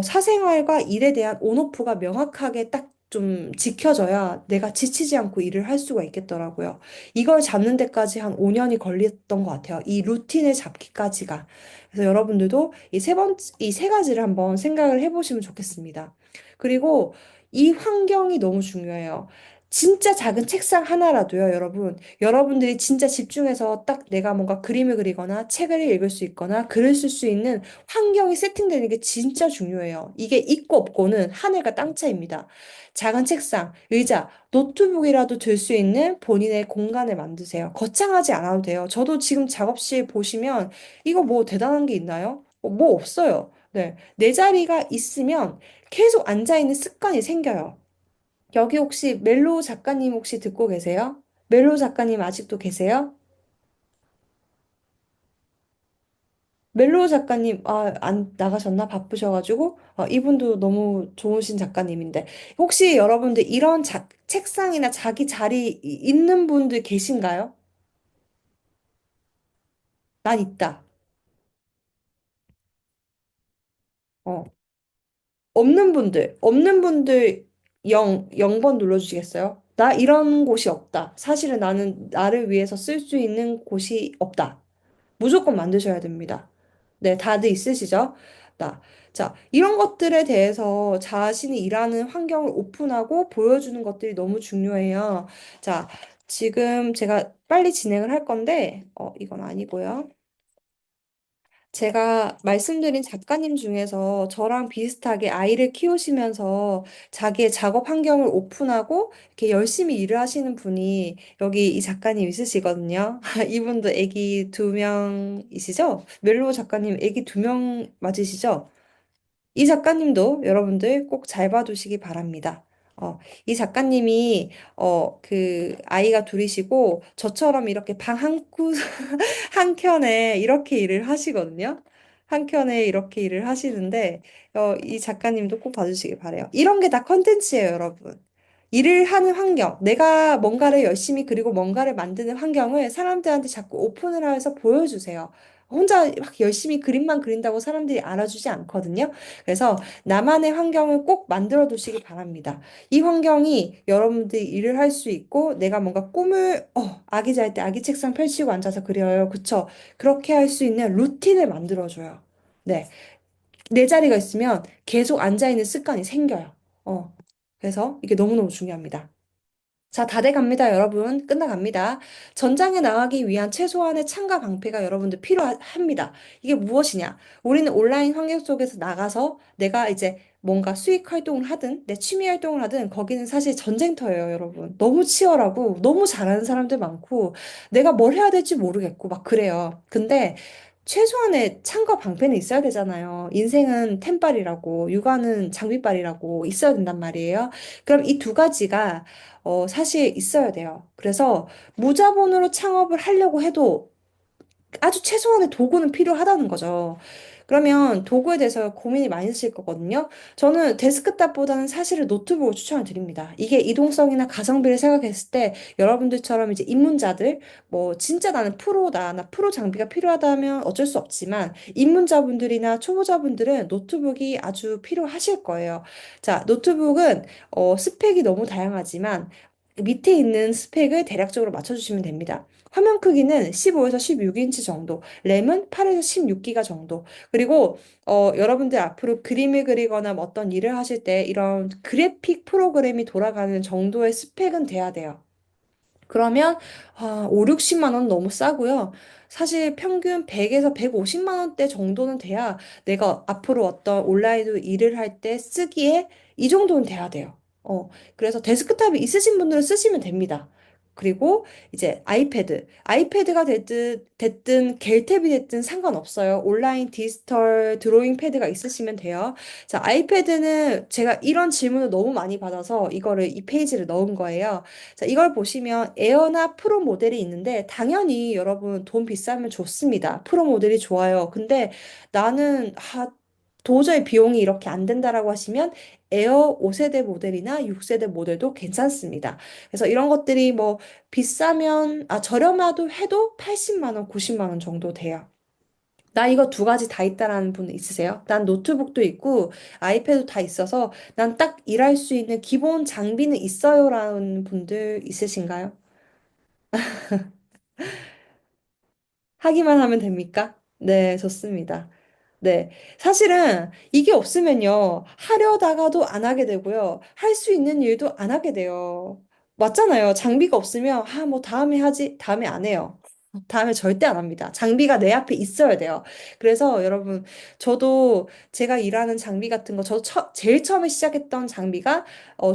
사생활과 일에 대한 온오프가 명확하게 딱 좀 지켜져야 내가 지치지 않고 일을 할 수가 있겠더라고요. 이걸 잡는 데까지 한 5년이 걸렸던 것 같아요. 이 루틴을 잡기까지가. 그래서 여러분들도 이 세 가지를 한번 생각을 해보시면 좋겠습니다. 그리고 이 환경이 너무 중요해요. 진짜 작은 책상 하나라도요, 여러분. 여러분들이 진짜 집중해서 딱 내가 뭔가 그림을 그리거나 책을 읽을 수 있거나 글을 쓸 수 있는 환경이 세팅되는 게 진짜 중요해요. 이게 있고 없고는 하늘과 땅 차이입니다. 작은 책상, 의자, 노트북이라도 들 수 있는 본인의 공간을 만드세요. 거창하지 않아도 돼요. 저도 지금 작업실 보시면 이거 뭐 대단한 게 있나요? 뭐 없어요. 네. 내 자리가 있으면 계속 앉아있는 습관이 생겨요. 여기 혹시 멜로 작가님 혹시 듣고 계세요? 멜로 작가님 아직도 계세요? 멜로 작가님, 안 나가셨나? 바쁘셔가지고. 이분도 너무 좋으신 작가님인데. 혹시 여러분들 이런 책상이나 자기 자리 있는 분들 계신가요? 난 있다. 어. 없는 분들 0번 눌러주시겠어요? 나 이런 곳이 없다. 사실은 나는 나를 위해서 쓸 수 있는 곳이 없다. 무조건 만드셔야 됩니다. 네, 다들 있으시죠? 나. 자, 이런 것들에 대해서 자신이 일하는 환경을 오픈하고 보여주는 것들이 너무 중요해요. 자, 지금 제가 빨리 진행을 할 건데, 이건 아니고요. 제가 말씀드린 작가님 중에서 저랑 비슷하게 아이를 키우시면서 자기의 작업 환경을 오픈하고 이렇게 열심히 일을 하시는 분이 여기 이 작가님 있으시거든요. 이분도 아기 2명이시죠? 멜로 작가님 아기 2명 맞으시죠? 이 작가님도 여러분들 꼭 잘 봐두시기 바랍니다. 이 작가님이, 그, 아이가 둘이시고, 저처럼 이렇게 방 한 켠에 이렇게 일을 하시거든요. 한 켠에 이렇게 일을 하시는데, 이 작가님도 꼭 봐주시기 바래요. 이런 게 다 컨텐츠예요, 여러분. 일을 하는 환경, 내가 뭔가를 열심히 그리고 뭔가를 만드는 환경을 사람들한테 자꾸 오픈을 해서 보여주세요. 혼자 막 열심히 그림만 그린다고 사람들이 알아주지 않거든요. 그래서 나만의 환경을 꼭 만들어 두시기 바랍니다. 이 환경이 여러분들이 일을 할 수 있고 내가 뭔가 꿈을 아기 잘 때 아기 책상 펼치고 앉아서 그려요. 그쵸? 그렇게 할 수 있는 루틴을 만들어줘요. 네. 내 자리가 있으면 계속 앉아있는 습관이 생겨요. 어. 그래서 이게 너무너무 중요합니다. 자, 다 돼갑니다, 여러분. 끝나갑니다. 전장에 나가기 위한 최소한의 창과 방패가 여러분들 필요합니다. 이게 무엇이냐? 우리는 온라인 환경 속에서 나가서 내가 이제 뭔가 수익 활동을 하든 내 취미 활동을 하든 거기는 사실 전쟁터예요, 여러분. 너무 치열하고 너무 잘하는 사람들 많고 내가 뭘 해야 될지 모르겠고 막 그래요. 근데 최소한의 창과 방패는 있어야 되잖아요. 인생은 템빨이라고, 육아는 장비빨이라고 있어야 된단 말이에요. 그럼 이 두 가지가 사실 있어야 돼요. 그래서 무자본으로 창업을 하려고 해도 아주 최소한의 도구는 필요하다는 거죠. 그러면 도구에 대해서 고민이 많이 있으실 거거든요. 저는 데스크탑보다는 사실은 노트북을 추천을 드립니다. 이게 이동성이나 가성비를 생각했을 때 여러분들처럼 이제 입문자들, 뭐 진짜 나는 프로다, 나 프로 장비가 필요하다면 어쩔 수 없지만 입문자분들이나 초보자분들은 노트북이 아주 필요하실 거예요. 자, 노트북은 스펙이 너무 다양하지만 밑에 있는 스펙을 대략적으로 맞춰주시면 됩니다. 화면 크기는 15에서 16인치 정도, 램은 8에서 16기가 정도. 그리고 여러분들 앞으로 그림을 그리거나 뭐 어떤 일을 하실 때 이런 그래픽 프로그램이 돌아가는 정도의 스펙은 돼야 돼요. 그러면 5, 60만 원 너무 싸고요. 사실 평균 100에서 150만 원대 정도는 돼야 내가 앞으로 어떤 온라인으로 일을 할 때 쓰기에 이 정도는 돼야 돼요. 그래서 데스크탑이 있으신 분들은 쓰시면 됩니다. 그리고 이제 아이패드가 됐든 겔탭이 됐든 상관없어요. 온라인 디지털 드로잉 패드가 있으시면 돼요. 자, 아이패드는 제가 이런 질문을 너무 많이 받아서 이거를 이 페이지를 넣은 거예요. 자, 이걸 보시면 에어나 프로 모델이 있는데 당연히 여러분 돈 비싸면 좋습니다. 프로 모델이 좋아요. 근데 나는 도저히 비용이 이렇게 안 된다라고 하시면 에어 5세대 모델이나 6세대 모델도 괜찮습니다. 그래서 이런 것들이 뭐 비싸면 저렴하도 해도 80만 원, 90만 원 정도 돼요. 나 이거 두 가지 다 있다라는 분 있으세요? 난 노트북도 있고 아이패드도 다 있어서 난 딱 일할 수 있는 기본 장비는 있어요라는 분들 있으신가요? 하기만 하면 됩니까? 네, 좋습니다. 네. 사실은 이게 없으면요. 하려다가도 안 하게 되고요. 할 수 있는 일도 안 하게 돼요. 맞잖아요. 장비가 없으면, 뭐 다음에 하지, 다음에 안 해요. 다음에 절대 안 합니다. 장비가 내 앞에 있어야 돼요. 그래서 여러분, 저도 제가 일하는 장비 같은 거, 제일 처음에 시작했던 장비가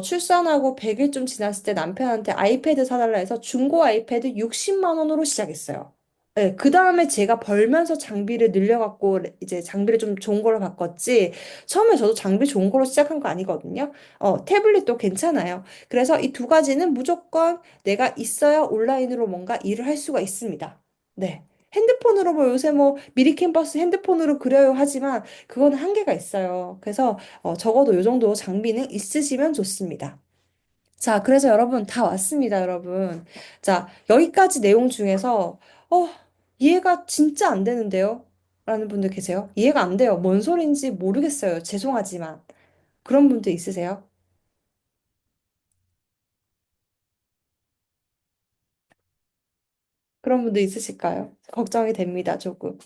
출산하고 100일 좀 지났을 때 남편한테 아이패드 사달라 해서 중고 아이패드 60만 원으로 시작했어요. 네, 그 다음에 제가 벌면서 장비를 늘려갖고 이제 장비를 좀 좋은 걸로 바꿨지. 처음에 저도 장비 좋은 걸로 시작한 거 아니거든요. 태블릿도 괜찮아요. 그래서 이 두 가지는 무조건 내가 있어야 온라인으로 뭔가 일을 할 수가 있습니다. 네. 핸드폰으로 뭐 요새 뭐 미리 캠퍼스 핸드폰으로 그려요 하지만 그건 한계가 있어요. 그래서 적어도 요 정도 장비는 있으시면 좋습니다. 자, 그래서 여러분 다 왔습니다, 여러분. 자, 여기까지 내용 중에서 어, 이해가 진짜 안 되는데요? 라는 분들 계세요? 이해가 안 돼요. 뭔 소린지 모르겠어요. 죄송하지만. 그런 분들 있으세요? 그런 분들 있으실까요? 걱정이 됩니다, 조금.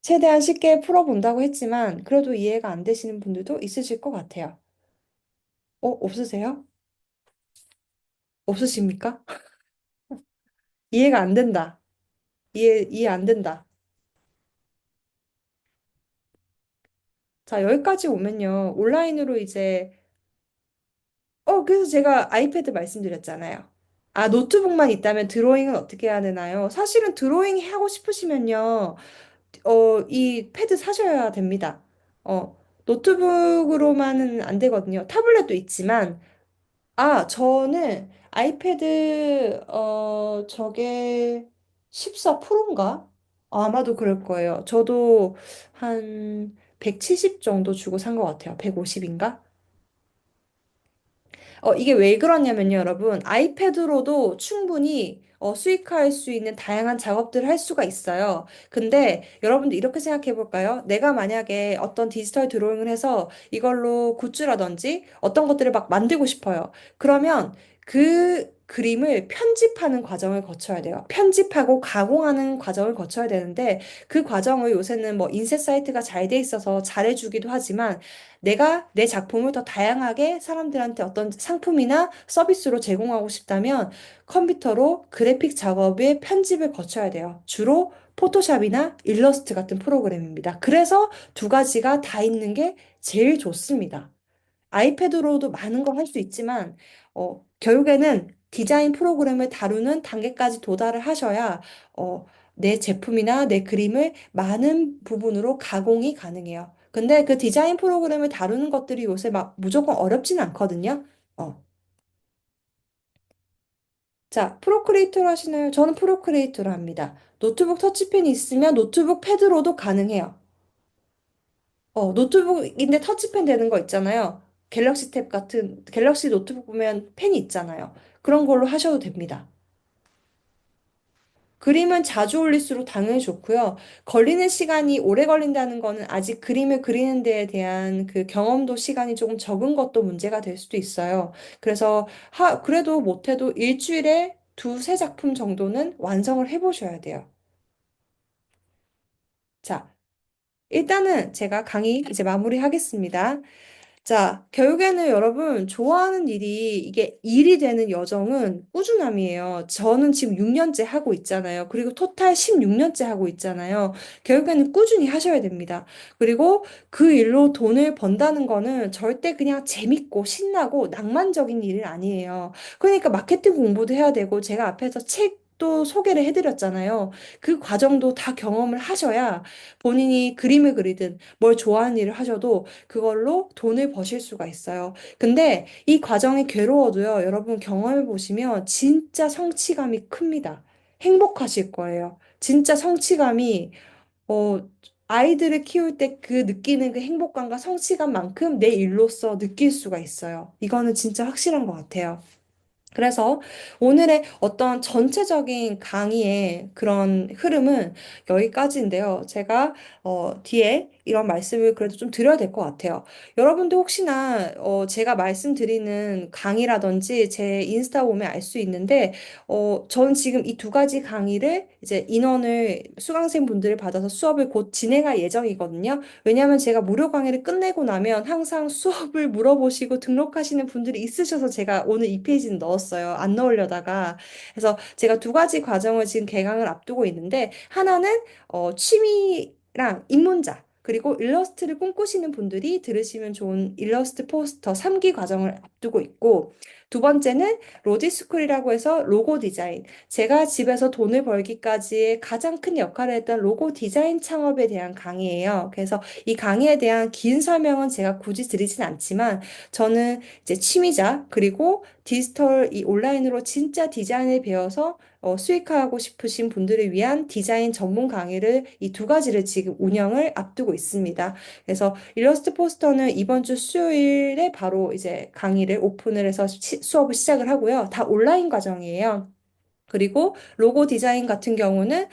최대한 쉽게 풀어본다고 했지만 그래도 이해가 안 되시는 분들도 있으실 것 같아요. 없으세요? 없으십니까? 이해가 안 된다. 이해 안 된다. 자, 여기까지 오면요. 온라인으로 이제 그래서 제가 아이패드 말씀드렸잖아요. 노트북만 있다면 드로잉은 어떻게 해야 되나요? 사실은 드로잉 하고 싶으시면요, 이 패드 사셔야 됩니다. 노트북으로만은 안 되거든요. 타블렛도 있지만, 저는 아이패드, 저게 14 프로인가? 아마도 그럴 거예요. 저도 한 170 정도 주고 산 것 같아요. 150인가? 이게 왜 그러냐면요, 여러분. 아이패드로도 충분히 수익화할 수 있는 다양한 작업들을 할 수가 있어요. 근데 여러분들 이렇게 생각해 볼까요? 내가 만약에 어떤 디지털 드로잉을 해서 이걸로 굿즈라든지 어떤 것들을 막 만들고 싶어요. 그러면 그림을 편집하는 과정을 거쳐야 돼요. 편집하고 가공하는 과정을 거쳐야 되는데 그 과정을 요새는 뭐 인쇄 사이트가 잘 돼 있어서 잘해주기도 하지만 내가 내 작품을 더 다양하게 사람들한테 어떤 상품이나 서비스로 제공하고 싶다면 컴퓨터로 그래픽 작업의 편집을 거쳐야 돼요. 주로 포토샵이나 일러스트 같은 프로그램입니다. 그래서 두 가지가 다 있는 게 제일 좋습니다. 아이패드로도 많은 걸 할 수 있지만, 결국에는 디자인 프로그램을 다루는 단계까지 도달을 하셔야, 내 제품이나 내 그림을 많은 부분으로 가공이 가능해요. 근데 그 디자인 프로그램을 다루는 것들이 요새 막 무조건 어렵진 않거든요. 어. 자, 프로크리에이터로 하시나요? 저는 프로크리에이터로 합니다. 노트북 터치펜이 있으면 노트북 패드로도 가능해요. 노트북인데 터치펜 되는 거 있잖아요. 갤럭시 탭 같은, 갤럭시 노트북 보면 펜이 있잖아요. 그런 걸로 하셔도 됩니다. 그림은 자주 올릴수록 당연히 좋고요. 걸리는 시간이 오래 걸린다는 거는 아직 그림을 그리는 데에 대한 그 경험도 시간이 조금 적은 것도 문제가 될 수도 있어요. 그래서 그래도 못해도 일주일에 두세 작품 정도는 완성을 해보셔야 돼요. 자, 일단은 제가 강의 이제 마무리하겠습니다. 자, 결국에는 여러분, 좋아하는 일이, 이게 일이 되는 여정은 꾸준함이에요. 저는 지금 6년째 하고 있잖아요. 그리고 토탈 16년째 하고 있잖아요. 결국에는 꾸준히 하셔야 됩니다. 그리고 그 일로 돈을 번다는 거는 절대 그냥 재밌고 신나고 낭만적인 일은 아니에요. 그러니까 마케팅 공부도 해야 되고, 제가 앞에서 책도 소개를 해드렸잖아요. 그 과정도 다 경험을 하셔야 본인이 그림을 그리든 뭘 좋아하는 일을 하셔도 그걸로 돈을 버실 수가 있어요. 근데 이 과정이 괴로워도요, 여러분 경험해 보시면 진짜 성취감이 큽니다. 행복하실 거예요. 진짜 성취감이, 어, 아이들을 키울 때 그 느끼는 그 행복감과 성취감만큼 내 일로서 느낄 수가 있어요. 이거는 진짜 확실한 것 같아요. 그래서 오늘의 어떤 전체적인 강의의 그런 흐름은 여기까지인데요. 제가 뒤에 이런 말씀을 그래도 좀 드려야 될 것 같아요. 여러분도 혹시나 제가 말씀드리는 강의라든지 제 인스타 보면 알 수 있는데 저는 지금 이 두 가지 강의를 이제 인원을 수강생 분들을 받아서 수업을 곧 진행할 예정이거든요. 왜냐하면 제가 무료 강의를 끝내고 나면 항상 수업을 물어보시고 등록하시는 분들이 있으셔서 제가 오늘 이 페이지는 넣었어요. 안 넣으려다가. 그래서 제가 두 가지 과정을 지금 개강을 앞두고 있는데 하나는 취미랑 입문자 그리고 일러스트를 꿈꾸시는 분들이 들으시면 좋은 일러스트 포스터 3기 과정을 앞두고 있고 두 번째는 로디스쿨이라고 해서 로고 디자인. 제가 집에서 돈을 벌기까지의 가장 큰 역할을 했던 로고 디자인 창업에 대한 강의예요. 그래서 이 강의에 대한 긴 설명은 제가 굳이 드리진 않지만 저는 이제 취미자 그리고 디지털 이 온라인으로 진짜 디자인을 배워서 수익화하고 싶으신 분들을 위한 디자인 전문 강의를 이 두 가지를 지금 운영을 앞두고 있습니다. 그래서 일러스트 포스터는 이번 주 수요일에 바로 이제 강의를 오픈을 해서 수업을 시작을 하고요. 다 온라인 과정이에요. 그리고 로고 디자인 같은 경우는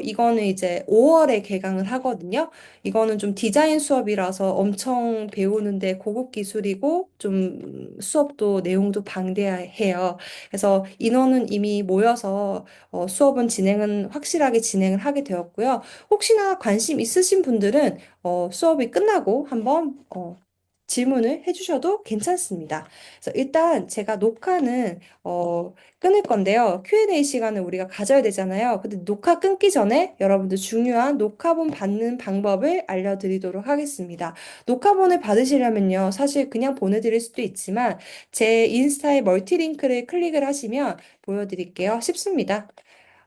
이거는 이제 5월에 개강을 하거든요. 이거는 좀 디자인 수업이라서 엄청 배우는데 고급 기술이고 좀 수업도 내용도 방대해요. 그래서 인원은 이미 모여서 수업은 진행은 확실하게 진행을 하게 되었고요. 혹시나 관심 있으신 분들은 수업이 끝나고 한번 질문을 해주셔도 괜찮습니다. 그래서 일단 제가 녹화는 끊을 건데요. Q&A 시간을 우리가 가져야 되잖아요. 근데 녹화 끊기 전에 여러분들 중요한 녹화본 받는 방법을 알려드리도록 하겠습니다. 녹화본을 받으시려면요. 사실 그냥 보내드릴 수도 있지만 제 인스타에 멀티 링크를 클릭을 하시면 보여드릴게요. 쉽습니다.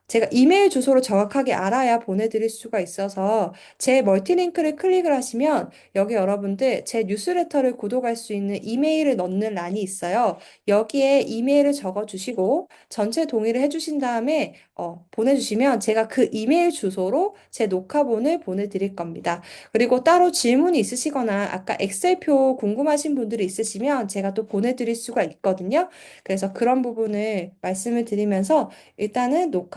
제가 이메일 주소를 정확하게 알아야 보내드릴 수가 있어서 제 멀티링크를 클릭을 하시면 여기 여러분들 제 뉴스레터를 구독할 수 있는 이메일을 넣는 란이 있어요. 여기에 이메일을 적어주시고 전체 동의를 해주신 다음에 보내주시면 제가 그 이메일 주소로 제 녹화본을 보내드릴 겁니다. 그리고 따로 질문이 있으시거나 아까 엑셀표 궁금하신 분들이 있으시면 제가 또 보내드릴 수가 있거든요. 그래서 그런 부분을 말씀을 드리면서 일단은 녹화